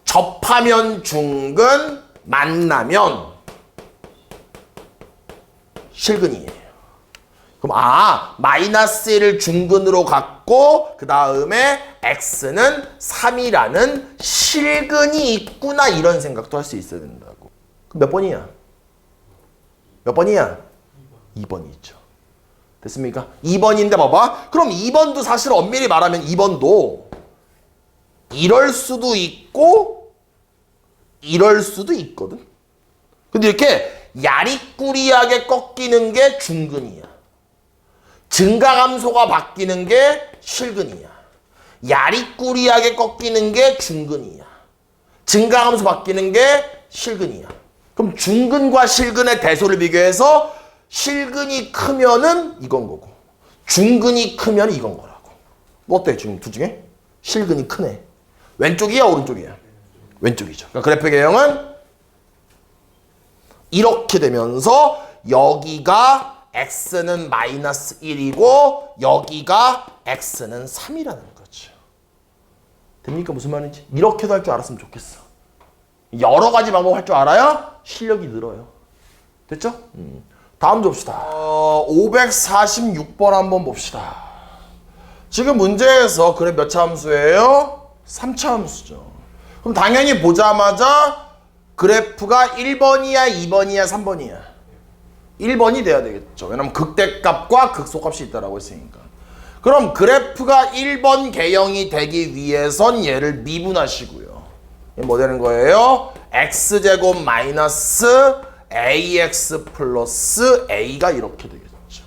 접하면 중근, 만나면 실근이에요. 그럼 마이너스 1을 중근으로 갖고 그 다음에 x는 3이라는 실근이 있구나 이런 생각도 할 수 있어야 된다고. 그럼 몇 번이야? 몇 번이야? 2번이죠. 됐습니까? 2번인데 봐봐. 그럼 2번도 사실 엄밀히 말하면 2번도 이럴 수도 있고 이럴 수도 있거든. 근데 이렇게 야리꾸리하게 꺾이는 게 중근이야. 증가감소가 바뀌는 게 실근이야. 야리꾸리하게 꺾이는 게 중근이야. 증가감소 바뀌는 게 실근이야. 그럼 중근과 실근의 대소를 비교해서 실근이 크면은 이건 거고 중근이 크면 이건 거라고. 뭐 어때 지금 둘 중에? 실근이 크네. 왼쪽이야 오른쪽이야? 왼쪽이죠. 그러니까 그래프 개형은 이렇게 되면서 여기가 x는 마이너스 1이고 여기가 x는 3이라는 거죠. 됩니까? 무슨 말인지? 이렇게도 할 줄 알았으면 좋겠어. 여러 가지 방법 할 줄 알아야 실력이 늘어요. 됐죠? 다음 봅시다. 546번 한번 봅시다. 지금 문제에서 그래 몇 차 함수예요? 3차 함수죠. 그럼 당연히 보자마자 그래프가 1번이야 2번이야 3번이야 1번이 돼야 되겠죠. 왜냐면 극대값과 극소값이 있다라고 했으니까. 그럼 그래프가 1번 개형이 되기 위해선 얘를 미분하시고요. 이게 뭐 되는 거예요? x제곱 마이너스 ax 플러스 a가 이렇게 되겠죠.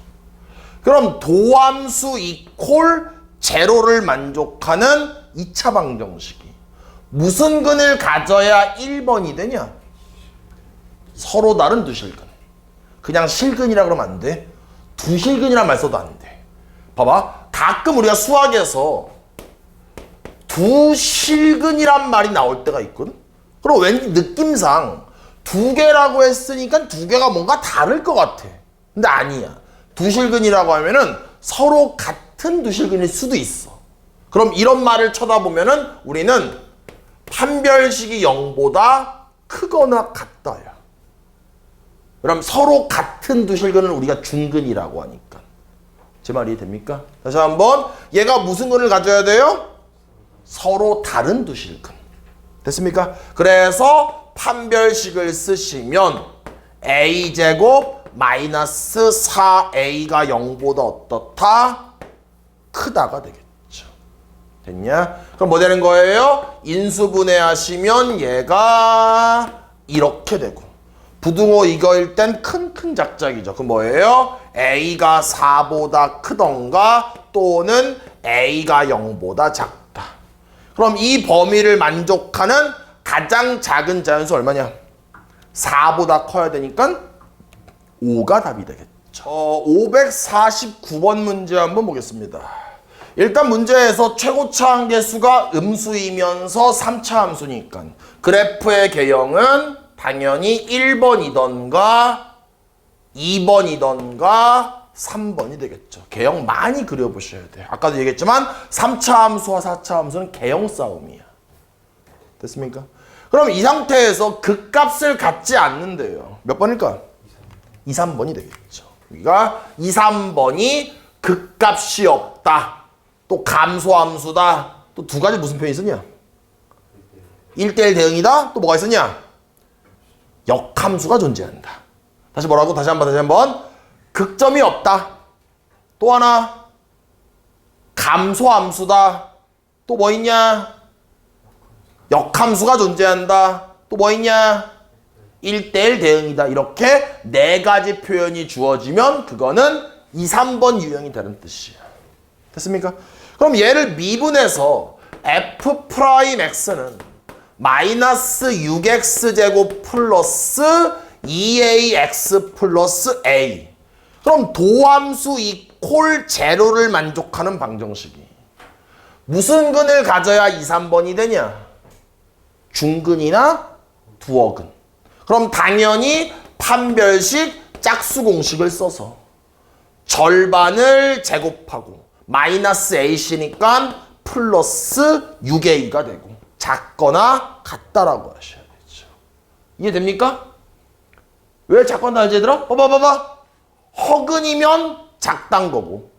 그럼 도함수 이퀄 제로를 만족하는 2차 방정식이 무슨 근을 가져야 1번이 되냐? 서로 다른 두 실근. 그냥 실근이라 그러면 안 돼. 두 실근이란 말 써도 안 돼. 봐봐. 가끔 우리가 수학에서 두 실근이란 말이 나올 때가 있거든. 그럼 왠지 느낌상 두 개라고 했으니까 두 개가 뭔가 다를 것 같아. 근데 아니야. 두 실근이라고 하면은 서로 같은 두 실근일 수도 있어. 그럼 이런 말을 쳐다보면은 우리는 판별식이 0보다 크거나 같다야. 그럼 서로 같은 두 실근을 우리가 중근이라고 하니까. 제 말이 이해됩니까? 다시 한번. 얘가 무슨 근을 가져야 돼요? 서로 다른 두 실근. 됐습니까? 그래서 판별식을 쓰시면 a제곱 마이너스 4a가 0보다 어떻다? 크다가 되겠죠. 됐냐? 그럼 뭐 되는 거예요? 인수분해하시면 얘가 이렇게 되고 부등호 이거일 땐 큰 작작이죠. 그럼 뭐예요? a가 4보다 크던가 또는 a가 0보다 작다. 그럼 이 범위를 만족하는 가장 작은 자연수 얼마냐? 4보다 커야 되니까 5가 답이 되겠죠. 549번 문제 한번 보겠습니다. 일단 문제에서 최고차 한계수가 음수이면서 3차 함수니까 그래프의 개형은 당연히 1번이던가 2번이던가 3번이 되겠죠. 개형 많이 그려보셔야 돼요. 아까도 얘기했지만 3차 함수와 4차 함수는 개형 싸움이야. 됐습니까? 그럼 이 상태에서 극값을 갖지 않는데요. 몇 번일까? 2, 3번이 되겠죠. 여기가 2, 3번이 극값이 없다. 또 감소함수다. 또 두 가지 무슨 표현이 있었냐? 1대1 대응이다. 또 뭐가 있었냐? 역함수가 존재한다. 다시 뭐라고? 다시 한번. 극점이 없다. 또 하나. 감소함수다. 또 뭐 있냐? 역함수가 존재한다. 또 뭐 있냐? 1대1 대응이다. 이렇게 네 가지 표현이 주어지면 그거는 2, 3번 유형이 되는 뜻이야. 됐습니까? 그럼 얘를 미분해서 f'x는 마이너스 6x제곱 플러스 2ax 플러스 a. 그럼 도함수 이퀄 제로를 만족하는 방정식이 무슨 근을 가져야 2, 3번이 되냐? 중근이나 두어근. 그럼 당연히 판별식 짝수 공식을 써서 절반을 제곱하고 마이너스 ac니까 플러스 6a가 되고 작거나 같다라고 하셔야 되죠. 이해됩니까? 왜 작거나 다르지 얘들아? 봐봐. 허근이면 작단 거고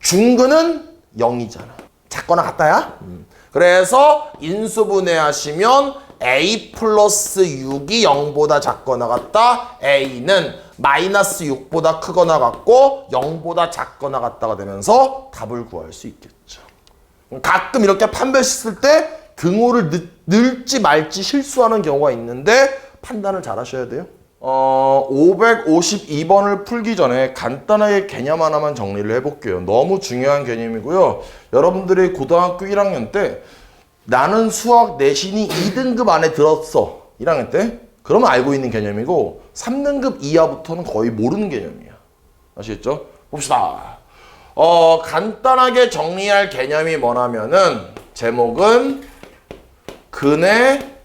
중근은 0이잖아. 작거나 같다야? 그래서 인수분해하시면 a 플러스 6이 0보다 작거나 같다. a는 마이너스 6보다 크거나 같고 0보다 작거나 같다가 되면서 답을 구할 수 있겠죠. 가끔 이렇게 판별식 쓸 때 등호를 넣을지 말지 실수하는 경우가 있는데 판단을 잘 하셔야 돼요. 552번을 풀기 전에 간단하게 개념 하나만 정리를 해볼게요. 너무 중요한 개념이고요. 여러분들이 고등학교 1학년 때 나는 수학 내신이 2등급 안에 들었어. 1학년 때. 그러면 알고 있는 개념이고 3등급 이하부터는 거의 모르는 개념이야. 아시겠죠? 봅시다. 간단하게 정리할 개념이 뭐냐면은 제목은 근의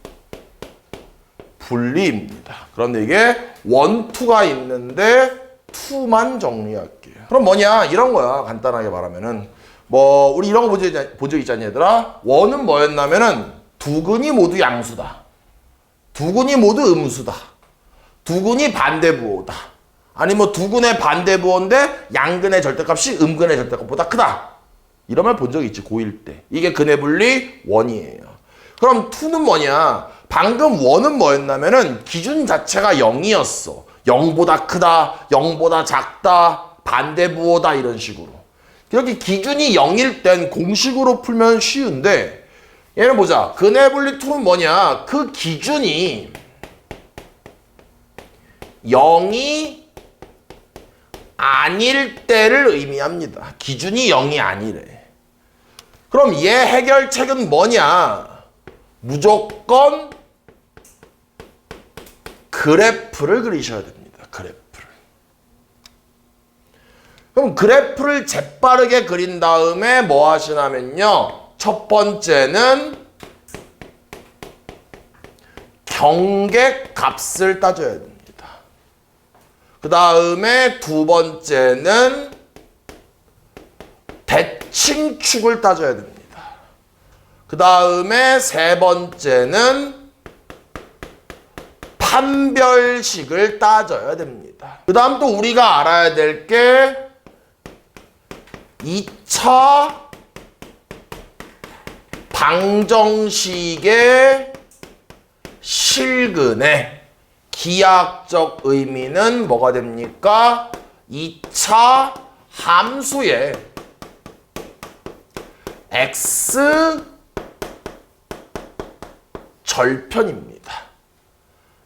분리입니다. 그런데 이게 1, 2가 있는데 2만 정리할게요. 그럼 뭐냐? 이런 거야. 간단하게 말하면은 우리 이런 거 본 적 있잖니 얘들아? 1은 뭐였냐면은 두 근이 모두 양수다. 두 근이 모두 음수다. 두 근이 반대부호다. 아니 두 근의 반대부호인데 양근의 절대값이 음근의 절대값보다 크다. 이런 말 본 적 있지 고1 때. 이게 근의 분리 1이에요. 그럼 2는 뭐냐? 방금 1은 뭐였냐면은 기준 자체가 0이었어. 0보다 크다, 0보다 작다, 반대부호다 이런 식으로. 이렇게 기준이 0일 땐 공식으로 풀면 쉬운데 얘는 보자. 그네블리 툴은 뭐냐? 그 기준이 0이 아닐 때를 의미합니다. 기준이 0이 아니래. 그럼 얘 해결책은 뭐냐? 무조건 그래프를 그리셔야 됩니다. 그래프를. 그럼 그래프를 재빠르게 그린 다음에 뭐 하시냐면요. 첫 번째는 경계값을 따져야 됩니다. 그 다음에 두 번째는 대칭축을 따져야 됩니다. 그 다음에 세 번째는 판별식을 따져야 됩니다. 그 다음 또 우리가 알아야 될 게 2차 방정식의 실근의 기하학적 의미는 뭐가 됩니까? 2차 함수의 x 절편입니다.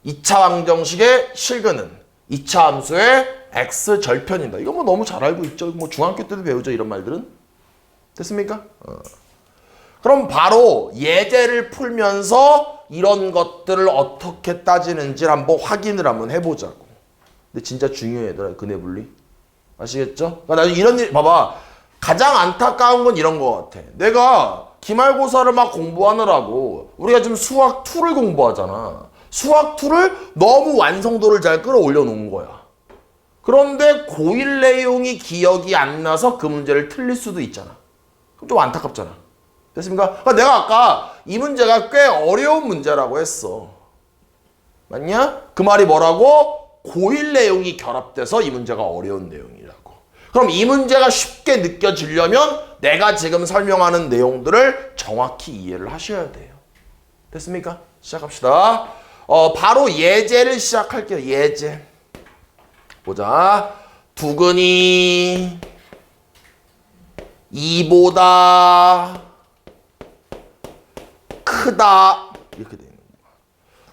2차 방정식의 실근은 2차 함수의 x 절편이다. 이거 뭐 너무 잘 알고 있죠. 뭐 중학교 때도 배우죠. 이런 말들은. 됐습니까? 그럼 바로 예제를 풀면서 이런 것들을 어떻게 따지는지 한번 확인을 한번 해보자고. 근데 진짜 중요해, 얘들아. 그네분리. 아시겠죠? 그러니까 나 이런 일, 봐봐. 가장 안타까운 건 이런 거 같아. 내가 기말고사를 막 공부하느라고 우리가 지금 수학 2를 공부하잖아. 수학 2를 너무 완성도를 잘 끌어올려 놓은 거야. 그런데 고1 내용이 기억이 안 나서 그 문제를 틀릴 수도 있잖아. 그럼 좀 안타깝잖아. 됐습니까? 그러니까 내가 아까 이 문제가 꽤 어려운 문제라고 했어. 맞냐? 그 말이 뭐라고? 고1 내용이 결합돼서 이 문제가 어려운 내용이라고. 그럼 이 문제가 쉽게 느껴지려면 내가 지금 설명하는 내용들을 정확히 이해를 하셔야 돼요. 됐습니까? 시작합시다. 바로 예제를 시작할게요. 예제. 보자. 두근이 2보다 크다. 이렇게 되어 있는 거야.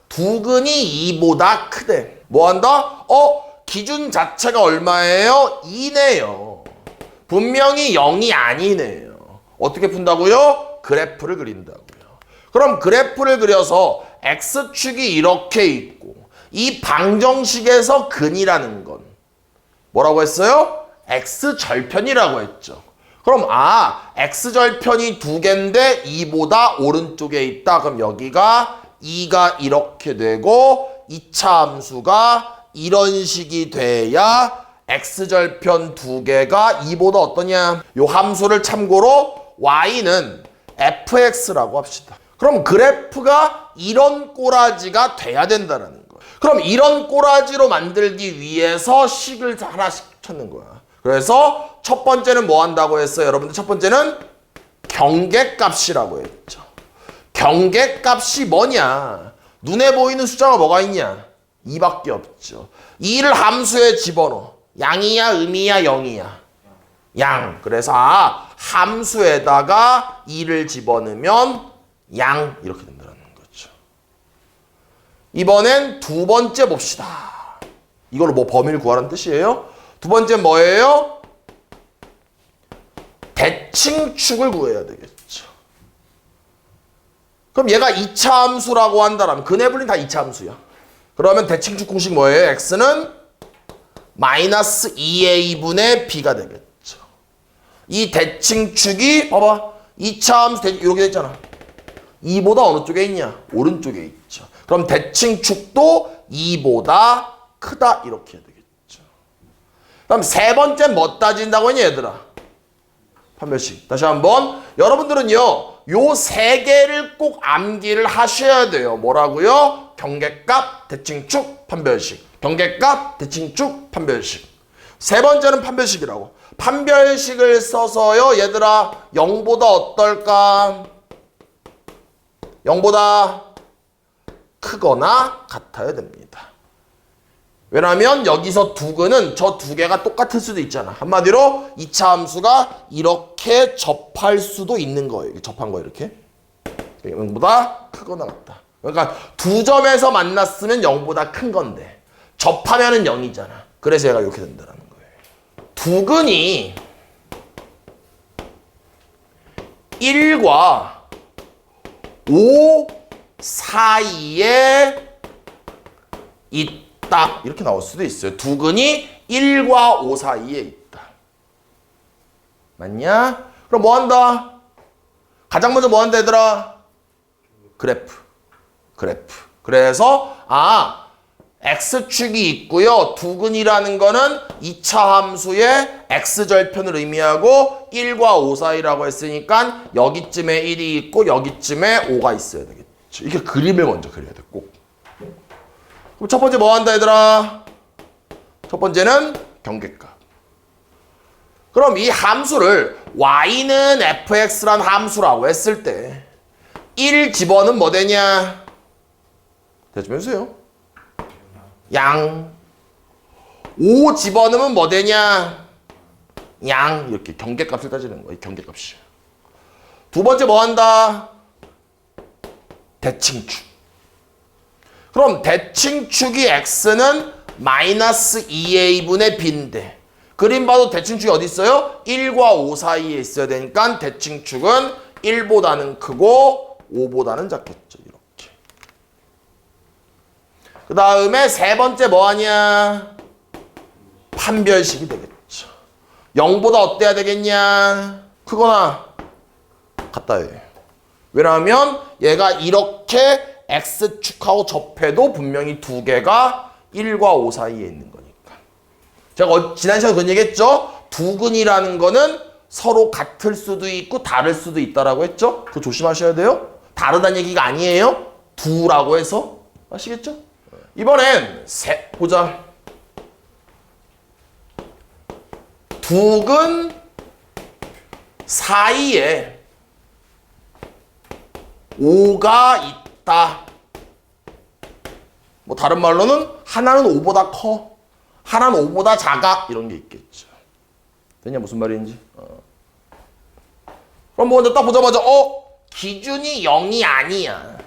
두근이 2보다 크대. 뭐 한다? 기준 자체가 얼마예요? 2네요. 분명히 0이 아니네요. 어떻게 푼다고요? 그래프를 그린다고요. 그럼 그래프를 그려서 x축이 이렇게 있고 이 방정식에서 근이라는 건 뭐라고 했어요? x절편이라고 했죠. 그럼 x절편이 두 개인데 2보다 오른쪽에 있다. 그럼 여기가 2가 이렇게 되고 2차 함수가 이런 식이 돼야 x절편 두 개가 2보다 어떠냐? 요 함수를 참고로 y는 fx라고 합시다. 그럼 그래프가 이런 꼬라지가 돼야 된다는 거예요. 그럼 이런 꼬라지로 만들기 위해서 식을 하나씩 찾는 거야. 그래서 첫 번째는 뭐 한다고 했어요? 여러분들 첫 번째는 경계값이라고 했죠. 경계값이 뭐냐? 눈에 보이는 숫자가 뭐가 있냐? 2밖에 없죠. 2를 함수에 집어넣어. 양이야, 음이야, 0이야? 양. 그래서 함수에다가 2를 집어넣으면 양 이렇게 된다는 거죠. 이번엔 두 번째 봅시다. 이걸로 뭐 범위를 구하라는 뜻이에요? 두 번째 뭐예요? 대칭축을 구해야 되겠죠. 그럼 얘가 2차 함수라고 한다면 근해분리 다 2차 함수야. 그러면 대칭축 공식 뭐예요? x는 마이너스 2a분의 b가 되겠죠. 이 대칭축이 봐봐. 2차 함수 이렇게 됐잖아. 2보다 어느 쪽에 있냐? 오른쪽에 있죠. 그럼 대칭축도 2보다 크다 이렇게 해야 되겠죠. 그럼 세 번째 뭐 따진다고 했냐 얘들아? 판별식. 다시 한번 여러분들은요. 요 세 개를 꼭 암기를 하셔야 돼요. 뭐라고요? 경계값, 대칭축, 판별식. 경계값, 대칭축, 판별식. 세 번째는 판별식이라고. 판별식을 써서요. 얘들아 0보다 어떨까? 0보다 크거나 같아야 됩니다. 왜냐하면 여기서 두근은 저 두 개가 똑같을 수도 있잖아. 한마디로 2차 함수가 이렇게 접할 수도 있는 거예요. 접한 거 이렇게. 0보다 크거나 같다. 그러니까 두 점에서 만났으면 0보다 큰 건데 접하면은 0이잖아. 그래서 얘가 이렇게 된다는 거예요. 두 근이 1과 5 사이에 있다. 이렇게 나올 수도 있어요. 두 근이 1과 5 사이에 있다. 맞냐? 그럼 뭐 한다? 가장 먼저 뭐 한다 얘들아? 그래프. 그래서 x축이 있고요. 두 근이라는 거는 2차 함수의 x절편을 의미하고 1과 5 사이라고 했으니까 여기쯤에 1이 있고 여기쯤에 5가 있어야 되겠죠. 이렇게 그림을 먼저 그려야 돼, 꼭. 그럼 첫 번째 뭐 한다 얘들아? 첫 번째는 경계값. 그럼 이 함수를 y는 fx란 함수라고 했을 때 1 집어는 뭐 되냐? 대주면서요. 양. 5 집어넣으면 뭐 되냐? 양. 이렇게 경계값을 따지는 거야. 이 경계값이. 두 번째 뭐 한다? 대칭축. 그럼 대칭축이 x는 마이너스 2a분의 b인데 그림 봐도 대칭축이 어디 있어요? 1과 5 사이에 있어야 되니까 대칭축은 1보다는 크고 5보다는 작겠죠. 이렇게. 그 다음에 세 번째 뭐하냐? 판별식이 되겠죠. 0보다 어때야 되겠냐? 크거나 같다. 왜냐하면 얘가 이렇게 x축하고 접해도 분명히 두 개가 1과 5 사이에 있는 거니까. 제가 지난 시간에 그런 얘기 했죠? 두 근이라는 거는 서로 같을 수도 있고 다를 수도 있다라고 했죠? 그거 조심하셔야 돼요. 다르다는 얘기가 아니에요. 두라고 해서. 아시겠죠? 이번엔 보자. 두 근 사이에 5가 있다. 뭐 다른 말로는 하나는 5보다 커, 하나는 5보다 작아 이런 게 있겠죠. 됐냐 무슨 말인지? 그럼 먼저 딱 보자마자 기준이 0이 아니야.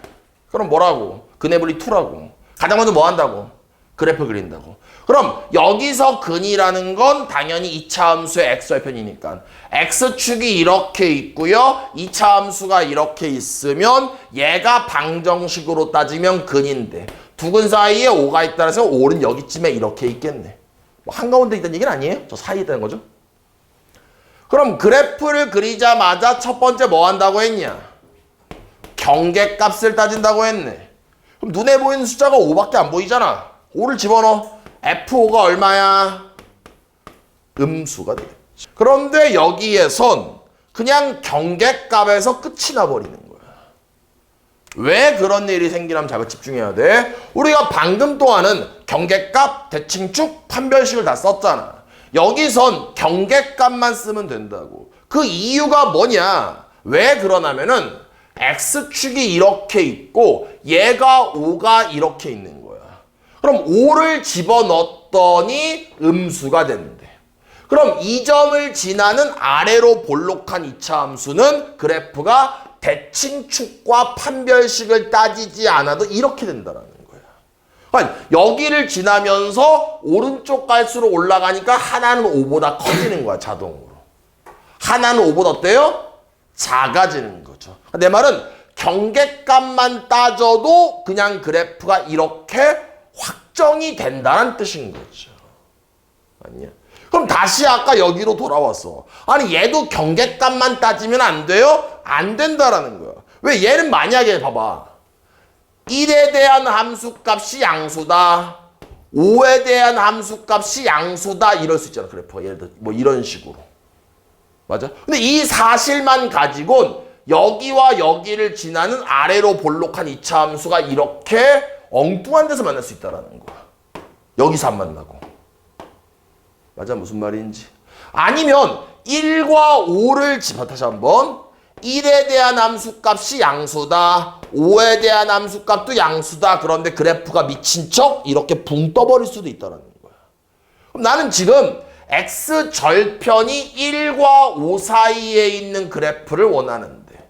그럼 뭐라고? 근해분리 2라고. 가장 먼저 뭐 한다고? 그래프 그린다고. 그럼 여기서 근이라는 건 당연히 2차 함수의 x절편이니까 x축이 이렇게 있고요. 2차 함수가 이렇게 있으면 얘가 방정식으로 따지면 근인데 두 근 사이에 5가 있다고 해서 5는 여기쯤에 이렇게 있겠네. 뭐 한가운데 있다는 얘기는 아니에요. 저 사이에 있다는 거죠. 그럼 그래프를 그리자마자 첫 번째 뭐 한다고 했냐? 경계값을 따진다고 했네. 그럼 눈에 보이는 숫자가 5밖에 안 보이잖아. 5를 집어넣어. F5가 얼마야? 음수가 되겠죠. 그런데 여기에선 그냥 경계값에서 끝이 나버리는 거야. 왜 그런 일이 생기냐면 잘 집중해야 돼. 우리가 방금 동안은 경계값, 대칭축, 판별식을 다 썼잖아. 여기선 경계값만 쓰면 된다고. 그 이유가 뭐냐? 왜 그러냐면은 X축이 이렇게 있고 얘가 5가 이렇게 있는 거야. 그럼 5를 집어넣었더니 음수가 된대. 그럼 이 점을 지나는 아래로 볼록한 2차 함수는 그래프가 대칭축과 판별식을 따지지 않아도 이렇게 된다는 거야. 아니, 여기를 지나면서 오른쪽 갈수록 올라가니까 하나는 5보다 커지는 거야, 자동으로. 하나는 5보다 어때요? 작아지는 거죠. 내 말은 경계값만 따져도 그냥 그래프가 이렇게 확정이 된다는 뜻인 거죠. 아니야? 그럼 다시 아까 여기로 돌아왔어. 아니 얘도 경계값만 따지면 안 돼요? 안 된다라는 거야. 왜? 얘는 만약에 봐봐. 1에 대한 함수값이 양수다. 5에 대한 함수값이 양수다. 이럴 수 있잖아. 그래프가 예를 들어 뭐 이런 식으로. 맞아? 근데 이 사실만 가지고는 여기와 여기를 지나는 아래로 볼록한 2차 함수가 이렇게 엉뚱한 데서 만날 수 있다는 거야. 여기서 안 만나고. 맞아? 무슨 말인지. 아니면 1과 5를 다시 한번 1에 대한 함수값이 양수다. 5에 대한 함수값도 양수다. 그런데 그래프가 미친 척 이렇게 붕 떠버릴 수도 있다는 거야. 그럼 나는 지금 X절편이 1과 5 사이에 있는 그래프를 원하는데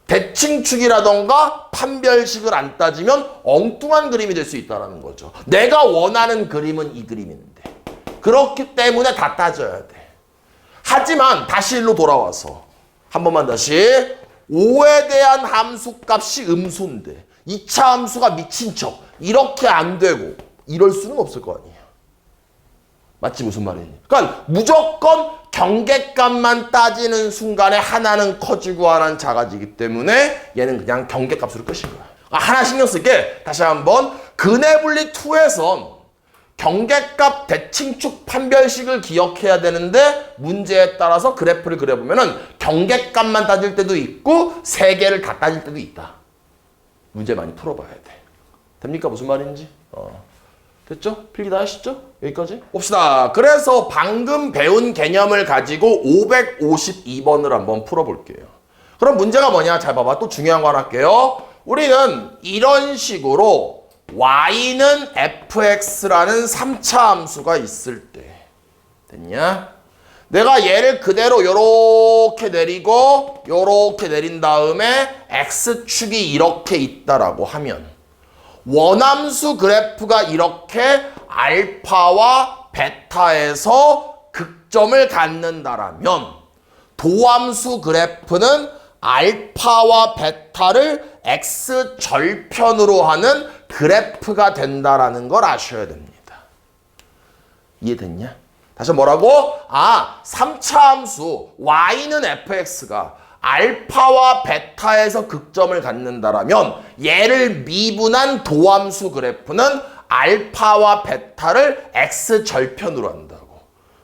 대칭축이라던가 판별식을 안 따지면 엉뚱한 그림이 될 수 있다는 거죠. 내가 원하는 그림은 이 그림인데. 그렇기 때문에 다 따져야 돼. 하지만 다시 일로 돌아와서 한 번만 다시 5에 대한 함수값이 음수인데 2차 함수가 미친 척 이렇게 안 되고 이럴 수는 없을 거 아니에요. 맞지? 무슨 말이니? 그러니까 무조건 경계값만 따지는 순간에 하나는 커지고 하나는 작아지기 때문에 얘는 그냥 경계값으로 끝인 거야. 하나 신경 쓸게. 다시 한번 근해분리 2에선 경계값 대칭축 판별식을 기억해야 되는데 문제에 따라서 그래프를 그려보면은 경계값만 따질 때도 있고 세 개를 다 따질 때도 있다. 문제 많이 풀어봐야 돼. 됩니까? 무슨 말인지? 됐죠? 필기 다 하시죠? 여기까지? 봅시다. 그래서 방금 배운 개념을 가지고 552번을 한번 풀어볼게요. 그럼 문제가 뭐냐? 잘 봐봐. 또 중요한 거 하나 할게요. 우리는 이런 식으로 y는 fx라는 3차 함수가 있을 때 됐냐? 내가 얘를 그대로 요렇게 내리고 요렇게 내린 다음에 x축이 이렇게 있다라고 하면 원함수 그래프가 이렇게 알파와 베타에서 극점을 갖는다라면 도함수 그래프는 알파와 베타를 x절편으로 하는 그래프가 된다라는 걸 아셔야 됩니다. 이해됐냐? 다시 뭐라고? 3차 함수 y는 fx가 알파와 베타에서 극점을 갖는다라면 얘를 미분한 도함수 그래프는 알파와 베타를 x절편으로 한다고.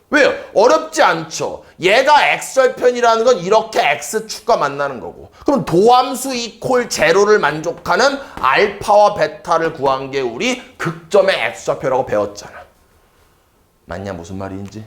왜요? 어렵지 않죠. 얘가 x절편이라는 건 이렇게 x축과 만나는 거고. 그럼 도함수 이퀄 제로를 만족하는 알파와 베타를 구한 게 우리 극점의 x절편이라고 배웠잖아. 맞냐? 무슨 말인지?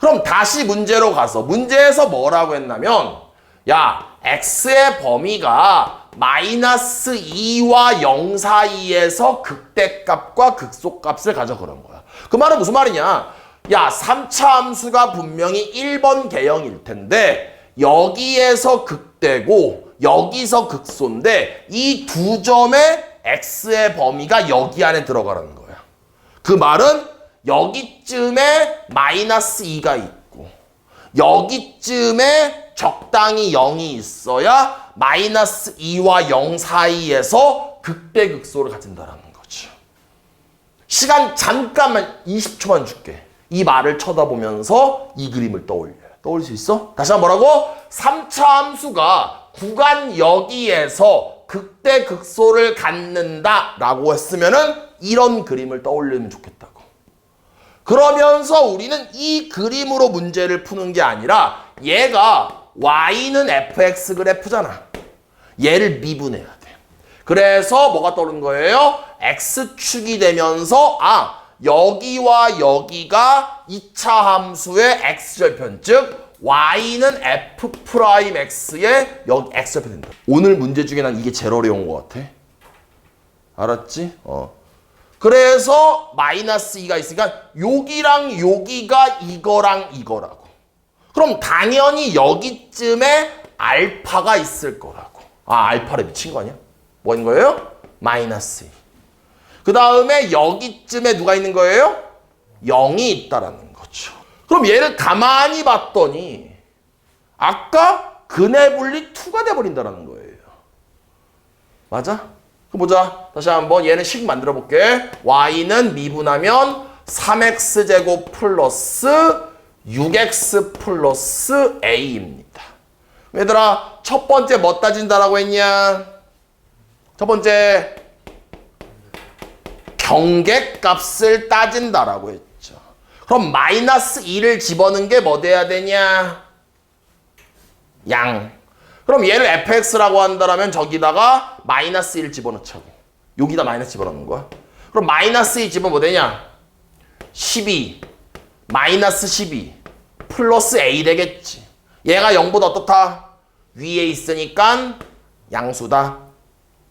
그럼 다시 문제로 가서 문제에서 뭐라고 했냐면 야, x의 범위가 마이너스 2와 0 사이에서 극대값과 극소값을 가져 그런 거야. 그 말은 무슨 말이냐? 야, 3차 함수가 분명히 1번 개형일 텐데 여기에서 극대고 여기서 극소인데 이 두 점의 x의 범위가 여기 안에 들어가라는 거야. 그 말은 여기쯤에 마이너스 2가 있고 여기쯤에 적당히 0이 있어야 마이너스 2와 0 사이에서 극대극소를 가진다는 거죠. 시간 잠깐만 20초만 줄게. 이 말을 쳐다보면서 이 그림을 떠올려. 떠올릴 수 있어? 다시 한번 뭐라고? 3차 함수가 구간 여기에서 극대극소를 갖는다 라고 했으면은 이런 그림을 떠올리면 좋겠다고. 그러면서 우리는 이 그림으로 문제를 푸는 게 아니라 얘가 y는 fx 그래프잖아. 얘를 미분해야 돼. 그래서 뭐가 떠오르는 거예요? x축이 되면서 여기와 여기가 2차 함수의 x절편, 즉 y는 f'x의 여기 x절편 된다. 오늘 문제 중에 난 이게 제일 어려운 것 같아. 알았지? 그래서 마이너스 2가 있으니까 여기랑 여기가 이거랑 이거라고. 그럼 당연히 여기쯤에 알파가 있을 거라고. 알파를 미친 거 아니야? 뭐인 거예요? 마이너스 2. 그 다음에 여기쯤에 누가 있는 거예요? 0이 있다라는 거죠. 그럼 얘를 가만히 봤더니 아까 근해분리 2가 돼버린다라는 거예요. 맞아? 그럼 보자. 다시 한번 얘는 식 만들어 볼게. y는 미분하면 3x제곱 플러스 6x 플러스 a입니다. 얘들아, 첫 번째 뭐 따진다라고 했냐? 첫 번째 경계값을 따진다라고 했죠. 그럼 마이너스 2를 집어넣은 게 뭐 돼야 되냐? 양. 그럼 얘를 fx라고 한다면 저기다가 마이너스 1 집어넣자고. 여기다 마이너스 집어넣는 거야. 그럼 마이너스 2 집어넣으면 뭐 되냐? 12 마이너스 12 플러스 a 되겠지. 얘가 0보다 어떻다? 위에 있으니까 양수다.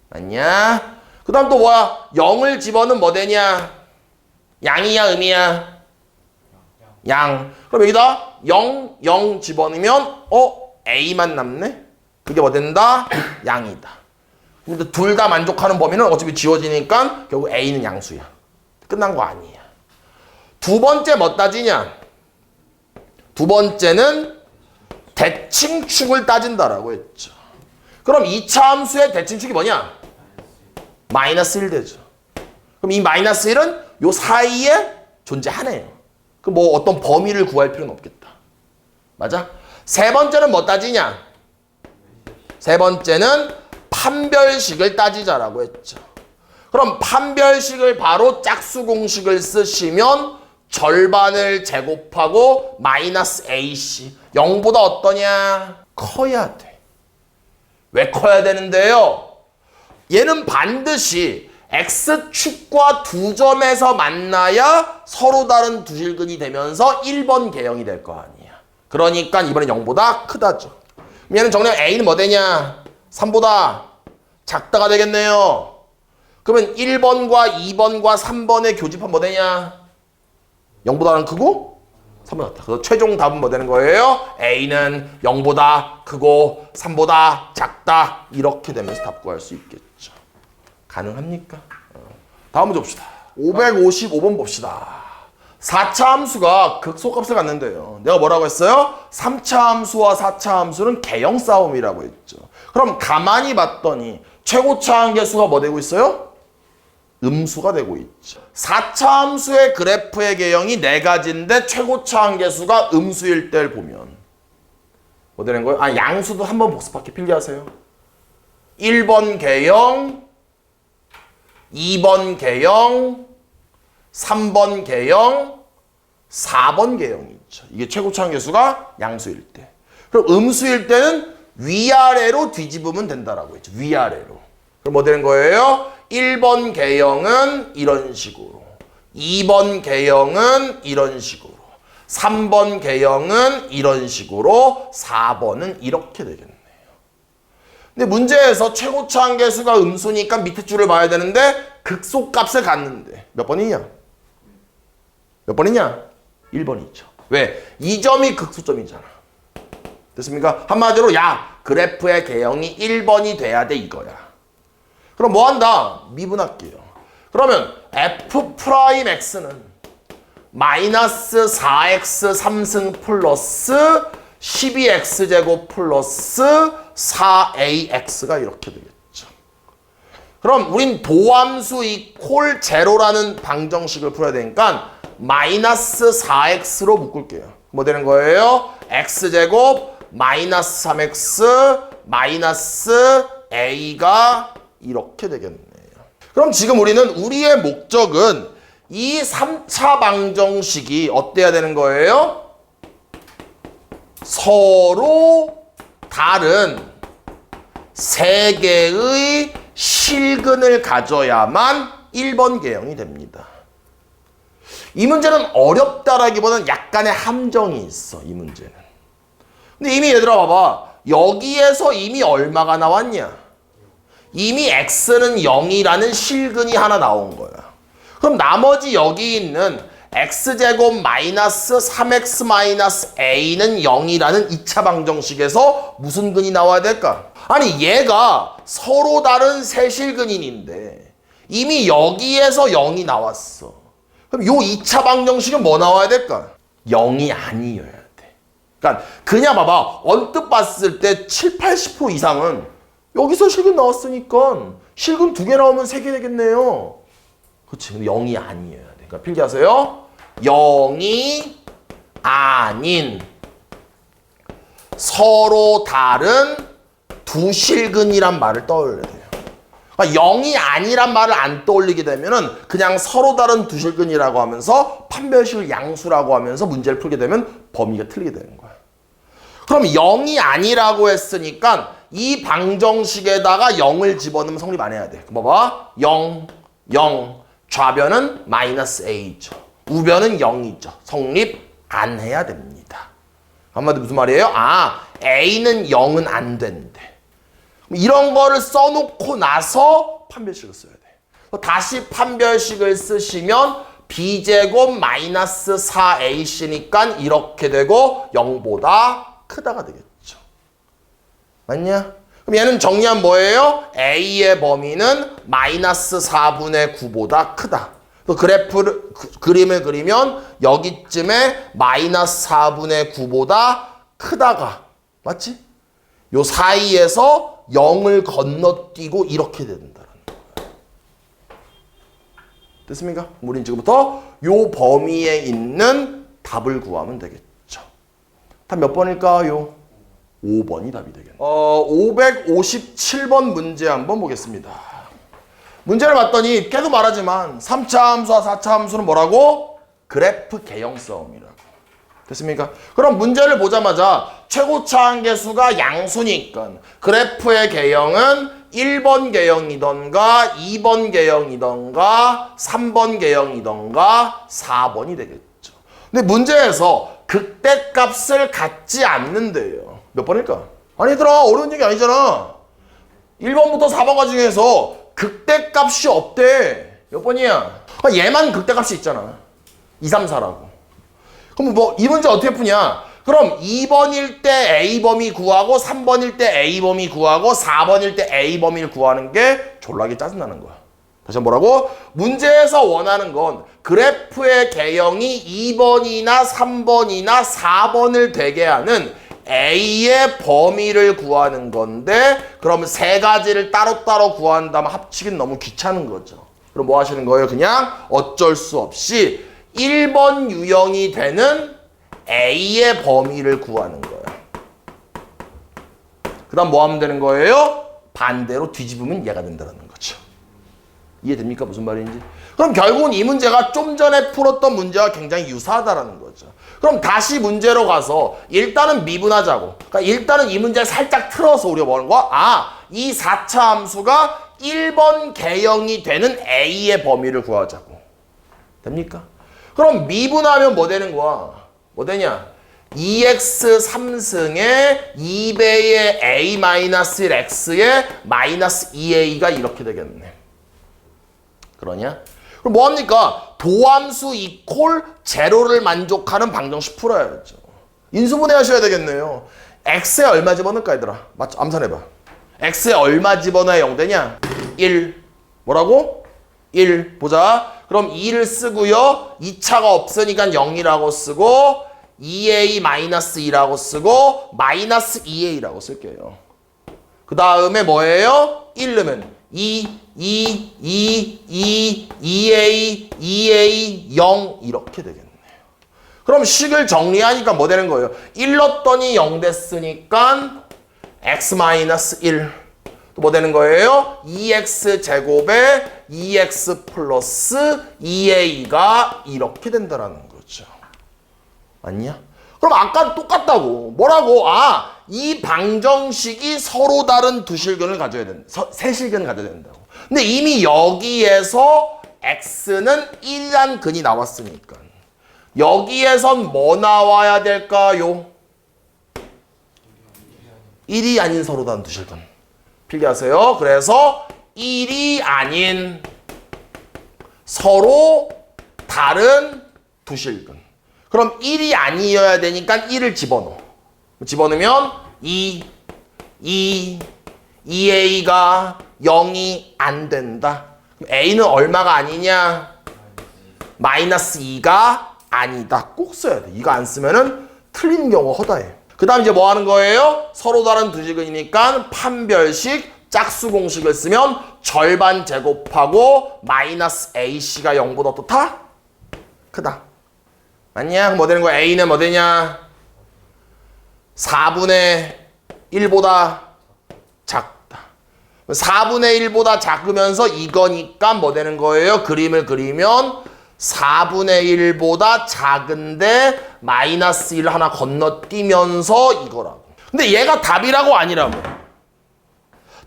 맞냐? 그 다음 또 뭐야? 0을 집어넣으면 뭐 되냐? 양이야 음이야? 양. 그럼 여기다 0, 0 집어넣으면 a만 남네? 그게 뭐 된다? 양이다. 근데 둘 다 만족하는 범위는 어차피 지워지니까 결국 A는 양수야. 끝난 거 아니야. 두 번째 뭐 따지냐? 두 번째는 대칭축을 따진다라고 했죠. 그럼 2차 함수의 대칭축이 뭐냐? 마이너스 1 되죠. 그럼 이 마이너스 1은 요 사이에 존재하네요. 그럼 뭐 어떤 범위를 구할 필요는 없겠다. 맞아? 세 번째는 뭐 따지냐? 세 번째는 판별식을 따지자라고 했죠. 그럼 판별식을 바로 짝수 공식을 쓰시면 절반을 제곱하고 마이너스 AC 0보다 어떠냐? 커야 돼. 왜 커야 되는데요? 얘는 반드시 X축과 두 점에서 만나야 서로 다른 두 실근이 되면서 1번 개형이 될 거 아니야. 그러니까 이번엔 0보다 크다죠. 얘는 정량 A는 뭐 되냐? 3보다 작다가 되겠네요. 그러면 1번과 2번과 3번의 교집합 뭐 되냐? 0보다는 크고 3보다 작다. 그래서 최종 답은 뭐 되는 거예요? A는 0보다 크고 3보다 작다. 이렇게 되면서 답 구할 수 있겠죠. 가능합니까? 다음 문제 봅시다. 555번 봅시다. 4차 함수가 극소값을 갖는데요. 내가 뭐라고 했어요? 3차 함수와 4차 함수는 개형 싸움이라고 했죠. 그럼 가만히 봤더니 최고차 한계수가 뭐 되고 있어요? 음수가 되고 있죠. 4차 함수의 그래프의 개형이 4가지인데 최고차 한계수가 음수일 때를 보면 뭐 되는 거예요? 아, 양수도 한번 복습할게 필기하세요. 1번 개형, 2번 개형, 3번 개형, 4번 개형이 있죠. 이게 최고차 한계수가 양수일 때. 그럼 음수일 때는 위아래로 뒤집으면 된다라고 했죠. 위아래로. 그럼 뭐 되는 거예요? 1번 개형은 이런 식으로, 2번 개형은 이런 식으로, 3번 개형은 이런 식으로, 4번은 이렇게 되겠네요. 근데 문제에서 최고차 한계수가 음수니까 밑에 줄을 봐야 되는데 극소값을 갖는데 몇 번이냐? 몇 번이냐? 1번이죠. 왜? 이 점이 극소점이잖아. 됐습니까? 한마디로 야, 그래프의 개형이 1번이 돼야 돼 이거야. 그럼 뭐 한다? 미분할게요. 그러면 f'x는 마이너스 4x 3승 플러스 12x제곱 플러스 4ax가 이렇게 되겠죠. 그럼 우린 도함수 이퀄 제로라는 방정식을 풀어야 되니까 마이너스 4x로 묶을게요. 뭐 되는 거예요? x제곱 마이너스 3x 마이너스 a가 이렇게 되겠네요. 그럼 지금 우리는 우리의 목적은 이 3차 방정식이 어때야 되는 거예요? 서로 다른 세 개의 실근을 가져야만 1번 개형이 됩니다. 이 문제는 어렵다라기보다는 약간의 함정이 있어, 이 문제는. 근데 이미 얘들아 봐봐. 여기에서 이미 얼마가 나왔냐? 이미 x는 0이라는 실근이 하나 나온 거야. 그럼 나머지 여기 있는 x제곱 마이너스 3x 마이너스 a는 0이라는 2차 방정식에서 무슨 근이 나와야 될까? 아니 얘가 서로 다른 세 실근인인데 이미 여기에서 0이 나왔어. 그럼 요 2차 방정식은 뭐 나와야 될까? 0이 아니어야 돼. 그러니까 그냥 봐봐. 언뜻 봤을 때 7, 80% 이상은 여기서 실근 나왔으니까 실근 2개 나오면 3개 되겠네요. 그렇지. 근데 0이 아니어야 돼. 그러니까 필기하세요. 0이 아닌 서로 다른 두 실근이란 말을 떠올려야 돼요. 그러니까 0이 아니란 말을 안 떠올리게 되면은 그냥 서로 다른 두 실근이라고 하면서 판별식을 양수라고 하면서 문제를 풀게 되면 범위가 틀리게 되는 거야. 그럼 0이 아니라고 했으니까 이 방정식에다가 0을 집어넣으면 성립 안 해야 돼. 봐봐. 0, 0. 좌변은 마이너스 a죠. 우변은 0이죠. 성립 안 해야 됩니다. 한마디로 무슨 말이에요? 아, a는 0은 안 된대. 이런 거를 써놓고 나서 판별식을 써야 돼. 다시 판별식을 쓰시면 b제곱 마이너스 4ac니까 이렇게 되고 0보다 크다가 되겠죠. 맞냐? 그럼 얘는 정리하면 뭐예요? A의 범위는 마이너스 4분의 9보다 크다. 그 그래프를 그림을 그리면 여기쯤에 마이너스 4분의 9보다 크다가 맞지? 요 사이에서 0을 건너뛰고 이렇게 된다는 거예요. 됐습니까? 우린 지금부터 요 범위에 있는 답을 구하면 되겠죠. 답 몇 번일까요? 5번이 답이 되겠네요. 557번 문제 한번 보겠습니다. 문제를 봤더니 계속 말하지만 3차 함수와 4차 함수는 뭐라고? 그래프 개형 싸움이라고. 됐습니까? 그럼 문제를 보자마자 최고차 한계수가 양수니까 그래프의 개형은 1번 개형이던가 2번 개형이던가 3번 개형이던가 4번이 되겠죠. 근데 문제에서 극대값을 갖지 않는데요. 몇 번일까? 아니 얘들아 어려운 얘기 아니잖아. 1번부터 4번까지 중에서 극대값이 없대. 몇 번이야? 얘만 극대값이 있잖아. 2, 3, 4라고. 그럼 뭐 이 문제 어떻게 푸냐? 그럼 2번일 때 A범위 구하고 3번일 때 A범위 구하고 4번일 때 A범위를 구하는 게 졸라게 짜증나는 거야. 다시 한번 뭐라고? 문제에서 원하는 건 그래프의 개형이 2번이나 3번이나 4번을 되게 하는 A의 범위를 구하는 건데 그럼 세 가지를 따로따로 구한다면 합치긴 너무 귀찮은 거죠. 그럼 뭐 하시는 거예요? 그냥 어쩔 수 없이 1번 유형이 되는 A의 범위를 구하는 거예요. 그 다음 뭐 하면 되는 거예요? 반대로 뒤집으면 얘가 된다는 거죠. 이해됩니까? 무슨 말인지? 그럼 결국은 이 문제가 좀 전에 풀었던 문제와 굉장히 유사하다는 거죠. 그럼 다시 문제로 가서 일단은 미분하자고. 그러니까 일단은 이 문제를 살짝 틀어서 우리가 뭐 하는 거야? 아, 이 4차 함수가 1번 개형이 되는 A의 범위를 구하자고. 됩니까? 그럼 미분하면 뭐 되는 거야? 뭐 되냐? 2x 3승에 2배의 a-1x의 마이너스 2a가 이렇게 되겠네. 그러냐? 그럼 뭐합니까? 도함수 이퀄 제로를 만족하는 방정식 풀어야죠. 인수분해 하셔야 되겠네요. x에 얼마 집어넣을까 얘들아? 맞죠? 암산해봐. x에 얼마 집어넣어야 0 되냐? 1. 뭐라고? 1. 보자. 그럼 2를 쓰고요. 2차가 없으니까 0이라고 쓰고 2a-2라고 쓰고 마이너스 2a라고 쓸게요. 그 다음에 뭐예요? 1 넣으면 2, 2a, 2a, 0 이렇게 되겠네요. 그럼 식을 정리하니까 뭐 되는 거예요? 1 넣었더니 0 됐으니까 x-1 또 뭐 되는 거예요? 2x 제곱에 2x 플러스 2a가 이렇게 된다는 거죠. 맞냐? 그럼 아까 똑같다고. 뭐라고? 아, 이 방정식이 서로 다른 두 실근을 가져야 된다. 세 실근을 가져야 된다고. 근데 이미 여기에서 x는 1이란 근이 나왔으니까 여기에선 뭐 나와야 될까요? 1이 아닌 서로 다른 두 실근. 필기하세요. 그래서 1이 아닌 서로 다른 두 실근. 그럼 1이 아니어야 되니까 1을 집어넣어. 집어넣으면 2a가 0이 안 된다. 그럼 a는 얼마가 아니냐? 마이너스 2가 아니다. 꼭 써야 돼. 이거 안 쓰면은 틀린 경우가 허다해. 그 다음 이제 뭐 하는 거예요? 서로 다른 두 식이니까 판별식 짝수 공식을 쓰면 절반 제곱하고 마이너스 ac가 0보다 어떻다? 크다. 맞냐? 뭐 되는 거야? a는 뭐 되냐? 4분의 1보다 작다. 4분의 1보다 작으면서 이거니까 뭐 되는 거예요? 그림을 그리면 4분의 1보다 작은데 마이너스 1 하나 건너뛰면서 이거라고. 근데 얘가 답이라고 아니라고.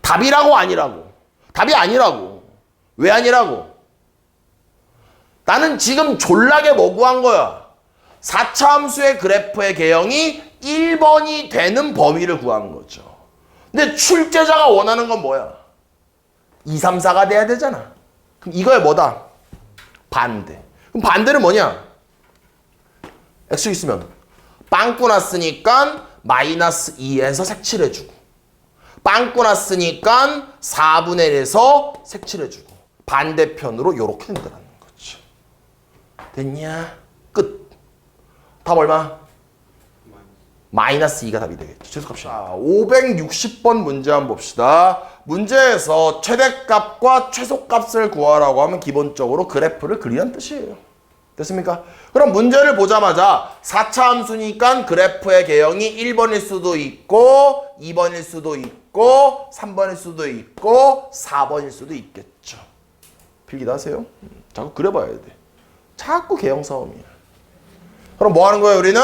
답이라고 아니라고. 답이 아니라고. 왜 아니라고? 나는 지금 졸라게 뭐 구한 거야? 4차 함수의 그래프의 개형이 1번이 되는 범위를 구한 거죠. 근데 출제자가 원하는 건 뭐야? 2, 3, 4가 돼야 되잖아. 그럼 이거의 뭐다? 반대. 그럼 반대는 뭐냐? x 있으면 빵꾸 났으니까 마이너스 2에서 색칠해주고 빵꾸 났으니까 4분의 1에서 색칠해주고 반대편으로 요렇게 된다는 거죠. 됐냐? 끝. 답 얼마? 마이너스 2가 답이 되겠죠. 최소값이. 자, 560번 문제 한번 봅시다. 문제에서 최대값과 최소값을 구하라고 하면 기본적으로 그래프를 그리란 뜻이에요. 됐습니까? 그럼 문제를 보자마자 4차 함수니까 그래프의 개형이 1번일 수도 있고 2번일 수도 있고 3번일 수도 있고 4번일 수도 있겠죠. 필기도 하세요. 자꾸 그려봐야 돼. 자꾸 개형 싸움이야. 그럼 뭐 하는 거예요? 우리는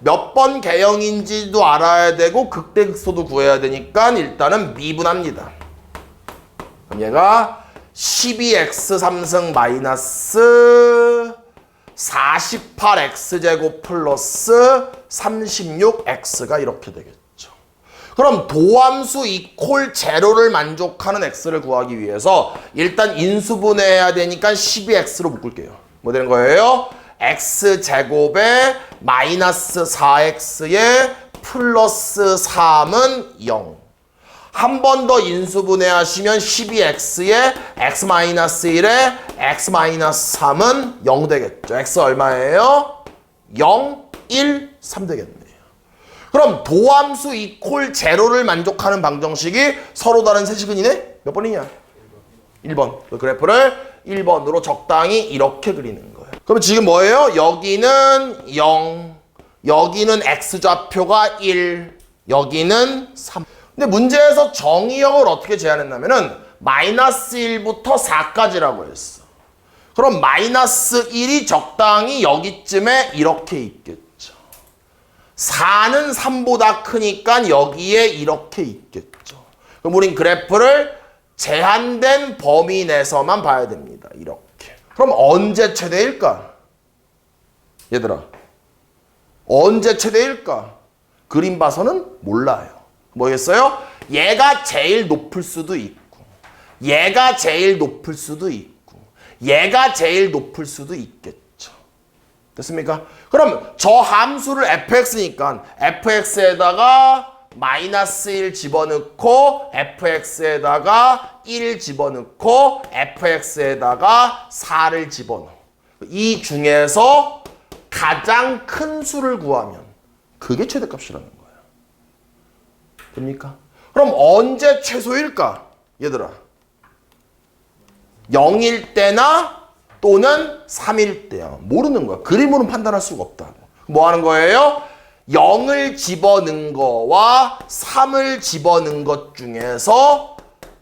몇 번 개형인지도 알아야 되고 극대극소도 구해야 되니까 일단은 미분합니다. 그럼 얘가 12x 3승 마이너스 48x제곱 플러스 36x가 이렇게 되겠죠. 그럼 도함수 이퀄 제로를 만족하는 x를 구하기 위해서 일단 인수분해해야 되니까 12x로 묶을게요. 뭐 되는 거예요? x제곱에 마이너스 4x에 플러스 3은 0. 한 번 더 인수분해하시면 12x에 x-1에 x-3은 0 되겠죠. x 얼마예요? 0, 1, 3 되겠네요. 그럼 도함수 이퀄 제로를 만족하는 방정식이 서로 다른 세 시근이네? 몇 번이냐? 1번. 그 그래프를 1번으로 적당히 이렇게 그리는 거예요. 그럼 지금 뭐예요? 여기는 0, 여기는 x좌표가 1, 여기는 3. 근데 문제에서 정의형을 어떻게 제안했냐면은 마이너스 1부터 4까지라고 했어. 그럼 마이너스 1이 적당히 여기쯤에 이렇게 있겠죠. 4는 3보다 크니까 여기에 이렇게 있겠죠. 그럼 우린 그래프를 제한된 범위 내에서만 봐야 됩니다. 이렇게. 그럼 언제 최대일까? 얘들아. 언제 최대일까? 그림 봐서는 몰라요. 뭐겠어요? 얘가 제일 높을 수도 있고 얘가 제일 높을 수도 있고 얘가 제일 높을 수도 있겠죠. 됐습니까? 그럼 저 함수를 fx니까 fx에다가 마이너스 1 집어넣고 fx에다가 1 집어넣고 fx에다가 4를 집어넣어. 이 중에서 가장 큰 수를 구하면 그게 최대값이라는 거예요. 됩니까? 그럼 언제 최소일까? 얘들아. 0일 때나 또는 3일 때야. 모르는 거야. 그림으로는 판단할 수가 없다고. 뭐 하는 거예요? 0을 집어넣은 거와 3을 집어넣은 것 중에서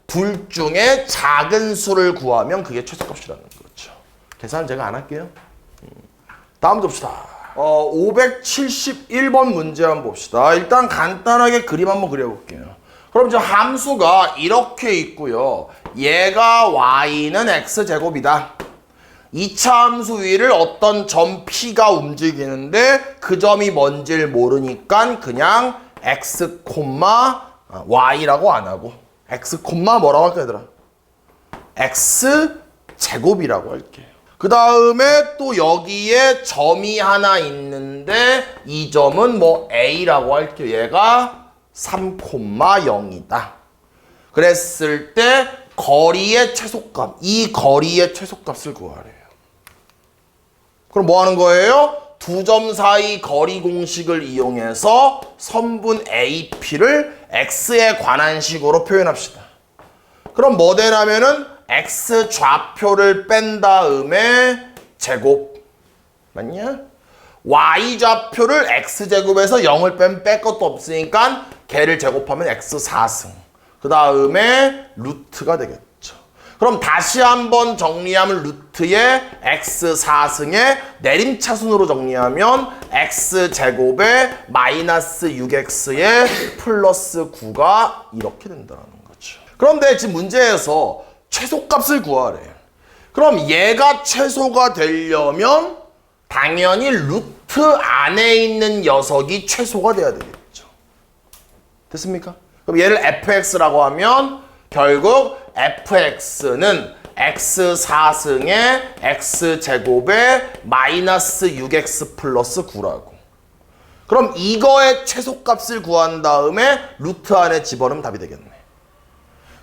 둘 중에 작은 수를 구하면 그게 최소값이라는 거죠. 계산은 제가 안 할게요. 다음 봅시다. 571번 문제 한번 봅시다. 일단 간단하게 그림 한번 그려볼게요. 그럼 저 함수가 이렇게 있고요. 얘가 y는 x제곱이다. 2차 함수 위를 어떤 점 P가 움직이는데 그 점이 뭔지를 모르니까 그냥 x, y라고 안 하고 x, 뭐라고 할까 얘들아? x제곱이라고 할게요. 그 다음에 또 여기에 점이 하나 있는데 이 점은 뭐 a라고 할게요. 얘가 3,0이다. 그랬을 때 거리의 최소값, 이 거리의 최소값을 구하래요. 그럼 뭐 하는 거예요? 두 점 사이 거리 공식을 이용해서 선분 AP를 x에 관한 식으로 표현합시다. 그럼 뭐 되냐면은 x 좌표를 뺀 다음에 제곱. 맞냐? y 좌표를 x제곱에서 0을 빼면 뺄 것도 없으니까 걔를 제곱하면 x 4승. 그 다음에 루트가 되겠죠. 그럼 다시 한번 정리하면 루트에 x 4승에 내림차순으로 정리하면 x제곱에 마이너스 6x에 플러스 9가 이렇게 된다는 거죠. 그런데 지금 문제에서 최소값을 구하래. 그럼 얘가 최소가 되려면 당연히 루트 안에 있는 녀석이 최소가 돼야 되겠죠. 됐습니까? 그럼 얘를 fx라고 하면 결국 fx는 x 4승에 x제곱에 마이너스 6x 플러스 9라고. 그럼 이거의 최소값을 구한 다음에 루트 안에 집어넣으면 답이 되겠네.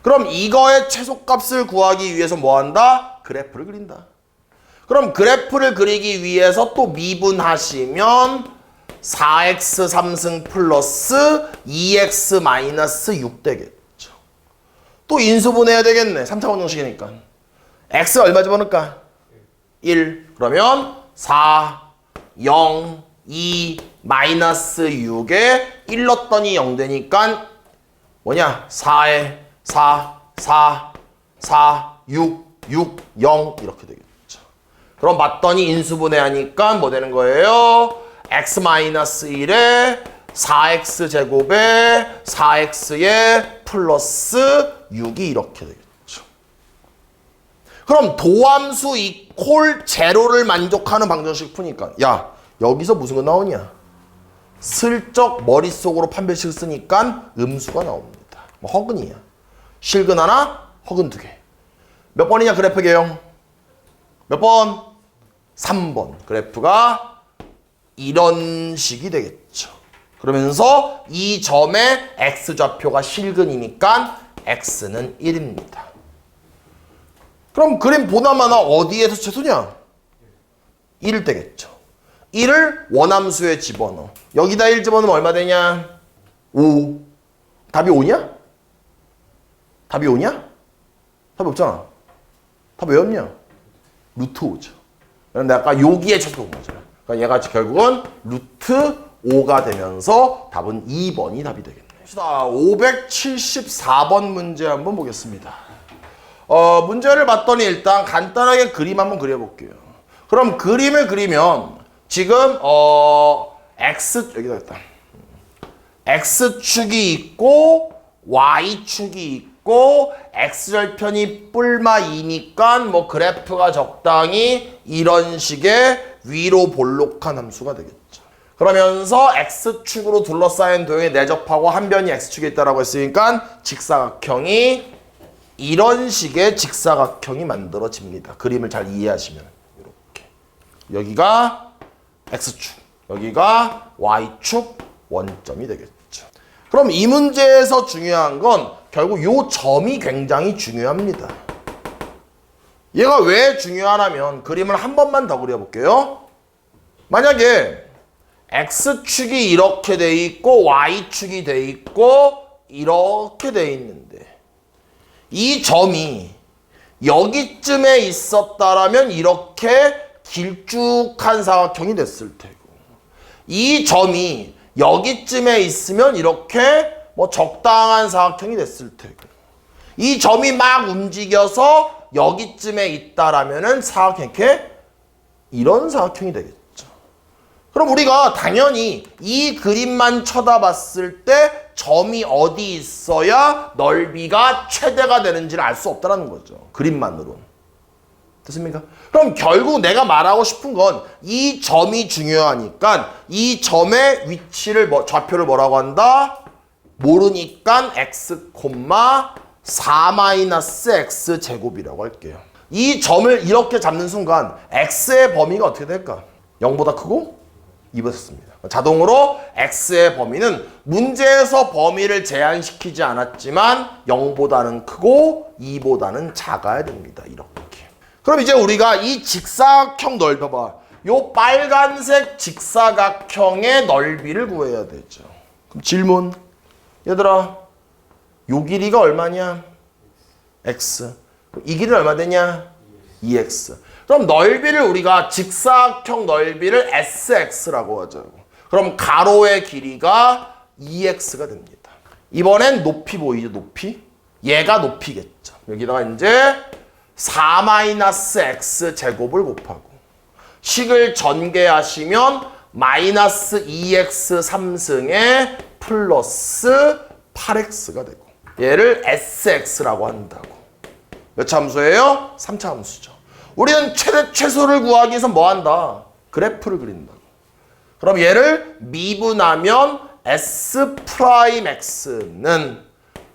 그럼 이거의 최소값을 구하기 위해서 뭐 한다? 그래프를 그린다. 그럼 그래프를 그리기 위해서 또 미분하시면 4x 3승 플러스 2x 마이너스 6 되겠죠. 또 인수분해해야 되겠네. 3차 방정식이니까. x 얼마 집어넣을까? 1. 그러면 4, 0, 2, 마이너스 6에 1 넣었더니 0 되니까 뭐냐? 4에 4, 4, 4, 6, 6, 0 이렇게 되겠죠. 그럼 맞더니 인수분해하니까 뭐 되는 거예요? x-1에 4x 제곱에 4x에 플러스 6이 이렇게 되겠죠. 그럼 도함수 이퀄 제로를 만족하는 방정식 푸니까 야 여기서 무슨 거 나오냐? 슬쩍 머릿속으로 판별식을 쓰니까 음수가 나옵니다. 뭐 허근이야. 실근 하나, 허근 두 개. 몇 번이냐 그래프 개형? 몇 번? 3번. 그래프가 이런 식이 되겠죠. 그러면서 이 점의 x좌표가 실근이니까 x는 1입니다. 그럼 그림 보나마나 어디에서 최소냐? 1 되겠죠. 1을 원함수에 집어넣어. 여기다 1 집어넣으면 얼마 되냐? 5. 답이 5냐? 답이 5냐? 답이 없잖아. 답 왜 없냐? 루트 5죠. 그런데 아까 여기에 최소 본 거죠. 그러니까 얘가 결국은 루트 5가 되면서 답은 2번이 답이 되겠네요. 574번 문제 한번 보겠습니다. 문제를 봤더니 일단 간단하게 그림 한번 그려볼게요. 그럼 그림을 그리면 지금 여기다 있다. x축이 있고 y축이 있고 x절편이 뿔마 2니까 뭐 그래프가 적당히 이런 식의 위로 볼록한 함수가 되겠죠. 그러면서 x축으로 둘러싸인 도형에 내접하고 한 변이 x축에 있다라고 했으니까 직사각형이 이런 식의 직사각형이 만들어집니다. 그림을 잘 이해하시면 이렇게 여기가 x축, 여기가 y축 원점이 되겠죠. 그럼 이 문제에서 중요한 건 결국 요 점이 굉장히 중요합니다. 얘가 왜 중요하냐면 그림을 한 번만 더 그려볼게요. 만약에 x축이 이렇게 돼 있고 y축이 돼 있고 이렇게 돼 있는데 이 점이 여기쯤에 있었다라면 이렇게 길쭉한 사각형이 됐을 테고 이 점이 여기쯤에 있으면 이렇게 뭐 적당한 사각형이 됐을 테고 이 점이 막 움직여서 여기쯤에 있다라면은 사각형 이렇게 이런 사각형이 되겠죠. 그럼 우리가 당연히 이 그림만 쳐다봤을 때 점이 어디 있어야 넓이가 최대가 되는지를 알 수 없다는 거죠. 그림만으로. 됐습니까? 그럼 결국 내가 말하고 싶은 건 이 점이 중요하니까 이 점의 위치를 좌표를 뭐라고 한다? 모르니까 x, 4-x 제곱이라고 할게요. 이 점을 이렇게 잡는 순간 x의 범위가 어떻게 될까? 0보다 크고 2보다 작습니다. 자동으로 x의 범위는 문제에서 범위를 제한시키지 않았지만 0보다는 크고 2보다는 작아야 됩니다. 이렇게. 그럼 이제 우리가 이 직사각형 넓혀봐. 요 빨간색 직사각형의 넓이를 구해야 되죠. 그럼 질문. 얘들아, 요 길이가 얼마냐? x. 이 길이는 얼마 되냐? 2x. 그럼 넓이를 우리가 직사각형 넓이를 sx라고 하죠. 그럼 가로의 길이가 2x가 됩니다. 이번엔 높이 보이죠? 높이? 얘가 높이겠죠. 여기다가 이제 4-x 제곱을 곱하고 식을 전개하시면 마이너스 2x 3승에 플러스 8x가 되고 얘를 sx라고 한다고. 몇 차 함수예요? 3차 함수죠. 우리는 최소를 구하기 위해서 뭐 한다? 그래프를 그린다고. 그럼 얘를 미분하면 s'x는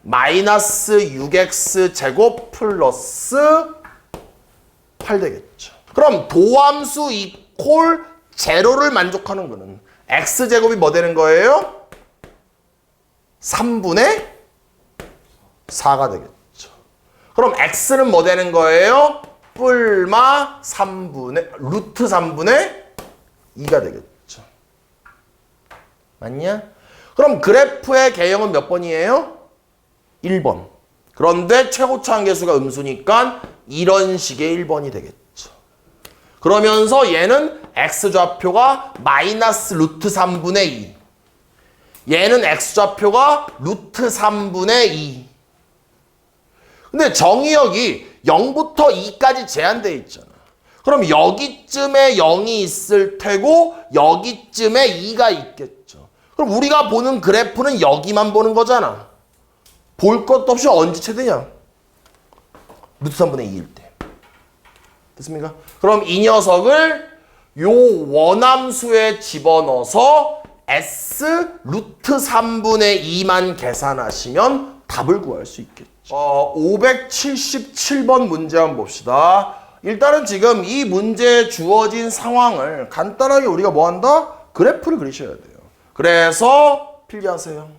마이너스 6x 제곱 플러스 8 되겠죠. 그럼 도함수 이퀄 제로를 만족하는 거는 x제곱이 뭐 되는 거예요? 3분의 4가 되겠죠. 그럼 x는 뭐 되는 거예요? 뿔마 3분의 루트 3분의 2가 되겠죠. 맞냐? 그럼 그래프의 개형은 몇 번이에요? 1번. 그런데 최고차 한계수가 음수니까 이런 식의 1번이 되겠죠. 그러면서 얘는 x좌표가 마이너스 루트 3분의 2. 얘는 x좌표가 루트 3분의 2. 근데 정의역이 0부터 2까지 제한되어 있잖아. 그럼 여기쯤에 0이 있을 테고 여기쯤에 2가 있겠죠. 그럼 우리가 보는 그래프는 여기만 보는 거잖아. 볼 것도 없이 언제 최대냐? 루트 3분의 2일 때. 됐습니까? 그럼 이 녀석을 요 원함수에 집어넣어서 S 루트 3분의 2만 계산하시면 답을 구할 수 있겠죠. 577번 문제 한번 봅시다. 일단은 지금 이 문제에 주어진 상황을 간단하게 우리가 뭐 한다? 그래프를 그리셔야 돼요. 그래서 필기하세요.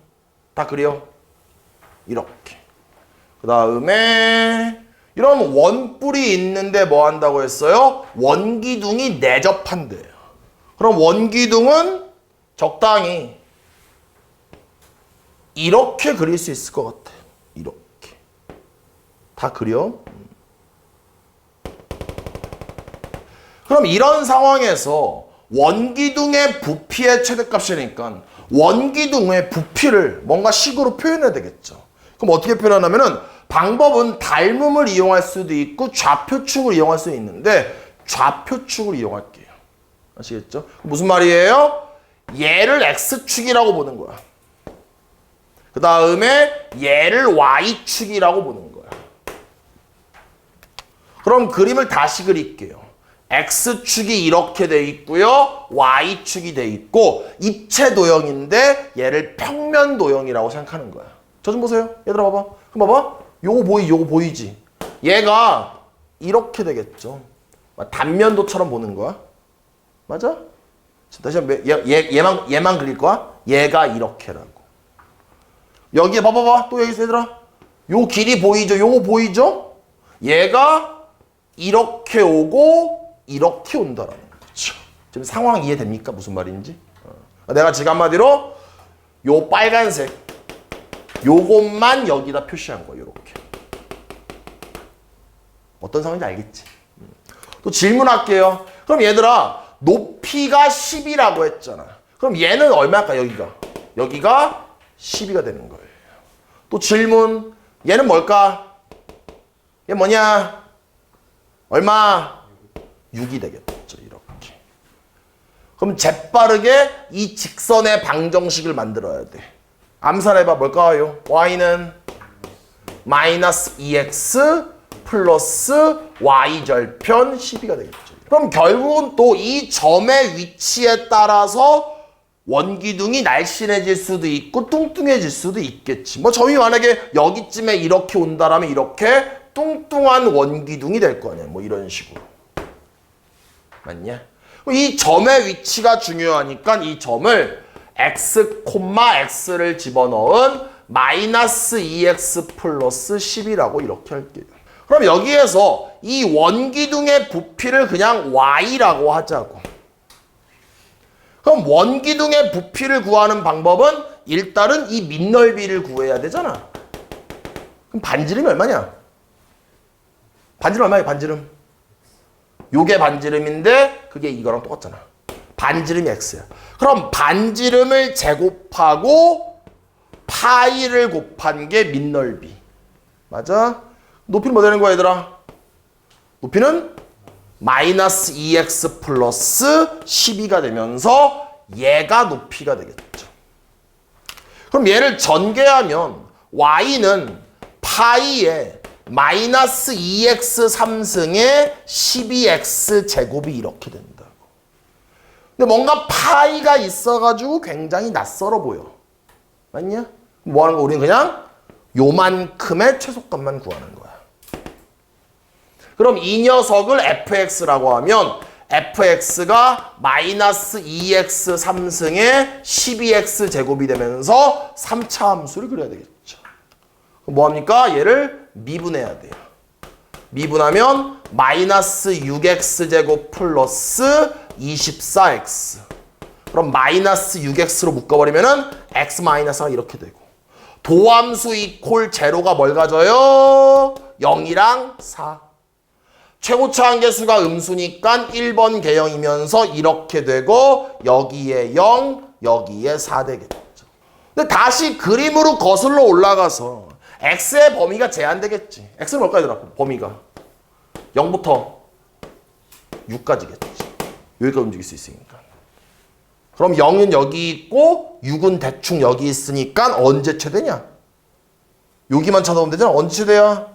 다 그려. 이렇게. 그 다음에 이런 원뿔이 있는데 뭐 한다고 했어요? 원기둥이 내접한대요. 그럼 원기둥은 적당히 이렇게 그릴 수 있을 것 같아요. 이렇게. 다 그려. 그럼 이런 상황에서 원기둥의 부피의 최대값이니까 원기둥의 부피를 뭔가 식으로 표현해야 되겠죠. 그럼 어떻게 표현하냐면은 방법은 닮음을 이용할 수도 있고 좌표축을 이용할 수 있는데 좌표축을 이용할게요. 아시겠죠? 무슨 말이에요? 얘를 x축이라고 보는 거야. 그 다음에 얘를 y축이라고 보는 거야. 그럼 그림을 다시 그릴게요. x축이 이렇게 돼 있고요. y축이 돼 있고 입체 도형인데 얘를 평면 도형이라고 생각하는 거야. 저 좀 보세요. 얘들아 봐봐. 그럼 봐봐. 요거 보이지? 얘가 이렇게 되겠죠. 단면도처럼 보는 거야. 맞아? 다시 한번 얘만 그릴 거야. 얘가 이렇게라고. 여기에 봐봐봐. 또 여기서 얘들아. 요 길이 보이죠? 요거 보이죠? 얘가 이렇게 오고 이렇게 온다라는 거죠. 지금 상황 이해됩니까? 무슨 말인지? 내가 지금 한마디로 요 빨간색 요것만 여기다 표시한 거예요. 이렇게. 어떤 상황인지 알겠지? 또 질문할게요. 그럼 얘들아 높이가 10이라고 했잖아. 그럼 얘는 얼마일까? 여기가 12가 되는 거예요. 또 질문. 얘는 뭘까? 얘 뭐냐? 얼마? 6이 되겠죠. 이렇게. 그럼 재빠르게 이 직선의 방정식을 만들어야 돼. 암산해봐. 뭘까요? y는 마이너스 2x 플러스 y절편 12가 되겠죠. 그럼 결국은 또 이 점의 위치에 따라서 원기둥이 날씬해질 수도 있고 뚱뚱해질 수도 있겠지. 뭐 점이 만약에 여기쯤에 이렇게 온다라면 이렇게 뚱뚱한 원기둥이 될 거 아니야. 뭐 이런 식으로. 맞냐? 이 점의 위치가 중요하니까 이 점을 x, x를 집어넣은 마이너스 2x 플러스 10이라고 이렇게 할게요. 그럼 여기에서 이 원기둥의 부피를 그냥 y라고 하자고. 그럼 원기둥의 부피를 구하는 방법은 일단은 이 밑넓이를 구해야 되잖아. 그럼 반지름이 얼마냐? 반지름 얼마야? 반지름. 요게 반지름인데 그게 이거랑 똑같잖아. 반지름이 x야. 그럼 반지름을 제곱하고 파이를 곱한 게 밑넓이. 맞아? 높이는 뭐 되는 거야 얘들아? 높이는 마이너스 2x 플러스 12가 되면서 얘가 높이가 되겠죠. 그럼 얘를 전개하면 y는 파이에 마이너스 2x 3승에 12x 제곱이 이렇게 된다고. 근데 뭔가 파이가 있어가지고 굉장히 낯설어 보여. 맞냐? 뭐 하는 거? 우리는 그냥 요만큼의 최소값만 구하는 거야. 그럼 이 녀석을 fx라고 하면 fx가 마이너스 2x 3승에 12x 제곱이 되면서 3차 함수를 그려야 되겠죠. 그럼 뭐합니까? 얘를 미분해야 돼요. 미분하면 마이너스 6x제곱 플러스 24x. 그럼 마이너스 6x로 묶어버리면은 x 마이너스가 이렇게 되고 도함수 이퀄 제로가 뭘 가져요? 0이랑 4. 최고차 한계수가 음수니까 1번 개형이면서 이렇게 되고 여기에 0, 여기에 4 되겠죠. 근데 다시 그림으로 거슬러 올라가서 x의 범위가 제한되겠지. x는 뭘까지 들어? 범위가 0부터 6까지겠지. 여기까지 움직일 수 있으니까. 그럼 0은 여기 있고 6은 대충 여기 있으니까 언제 최대냐? 여기만 찾아오면 되잖아. 언제 최대야?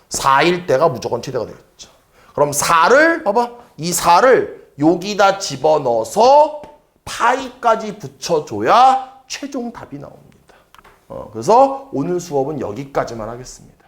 4일 때가 무조건 최대가 되겠죠. 그럼 4를 봐봐. 이 4를 여기다 집어넣어서 파이까지 붙여줘야 최종 답이 나옵니다. 그래서 오늘 수업은 여기까지만 하겠습니다.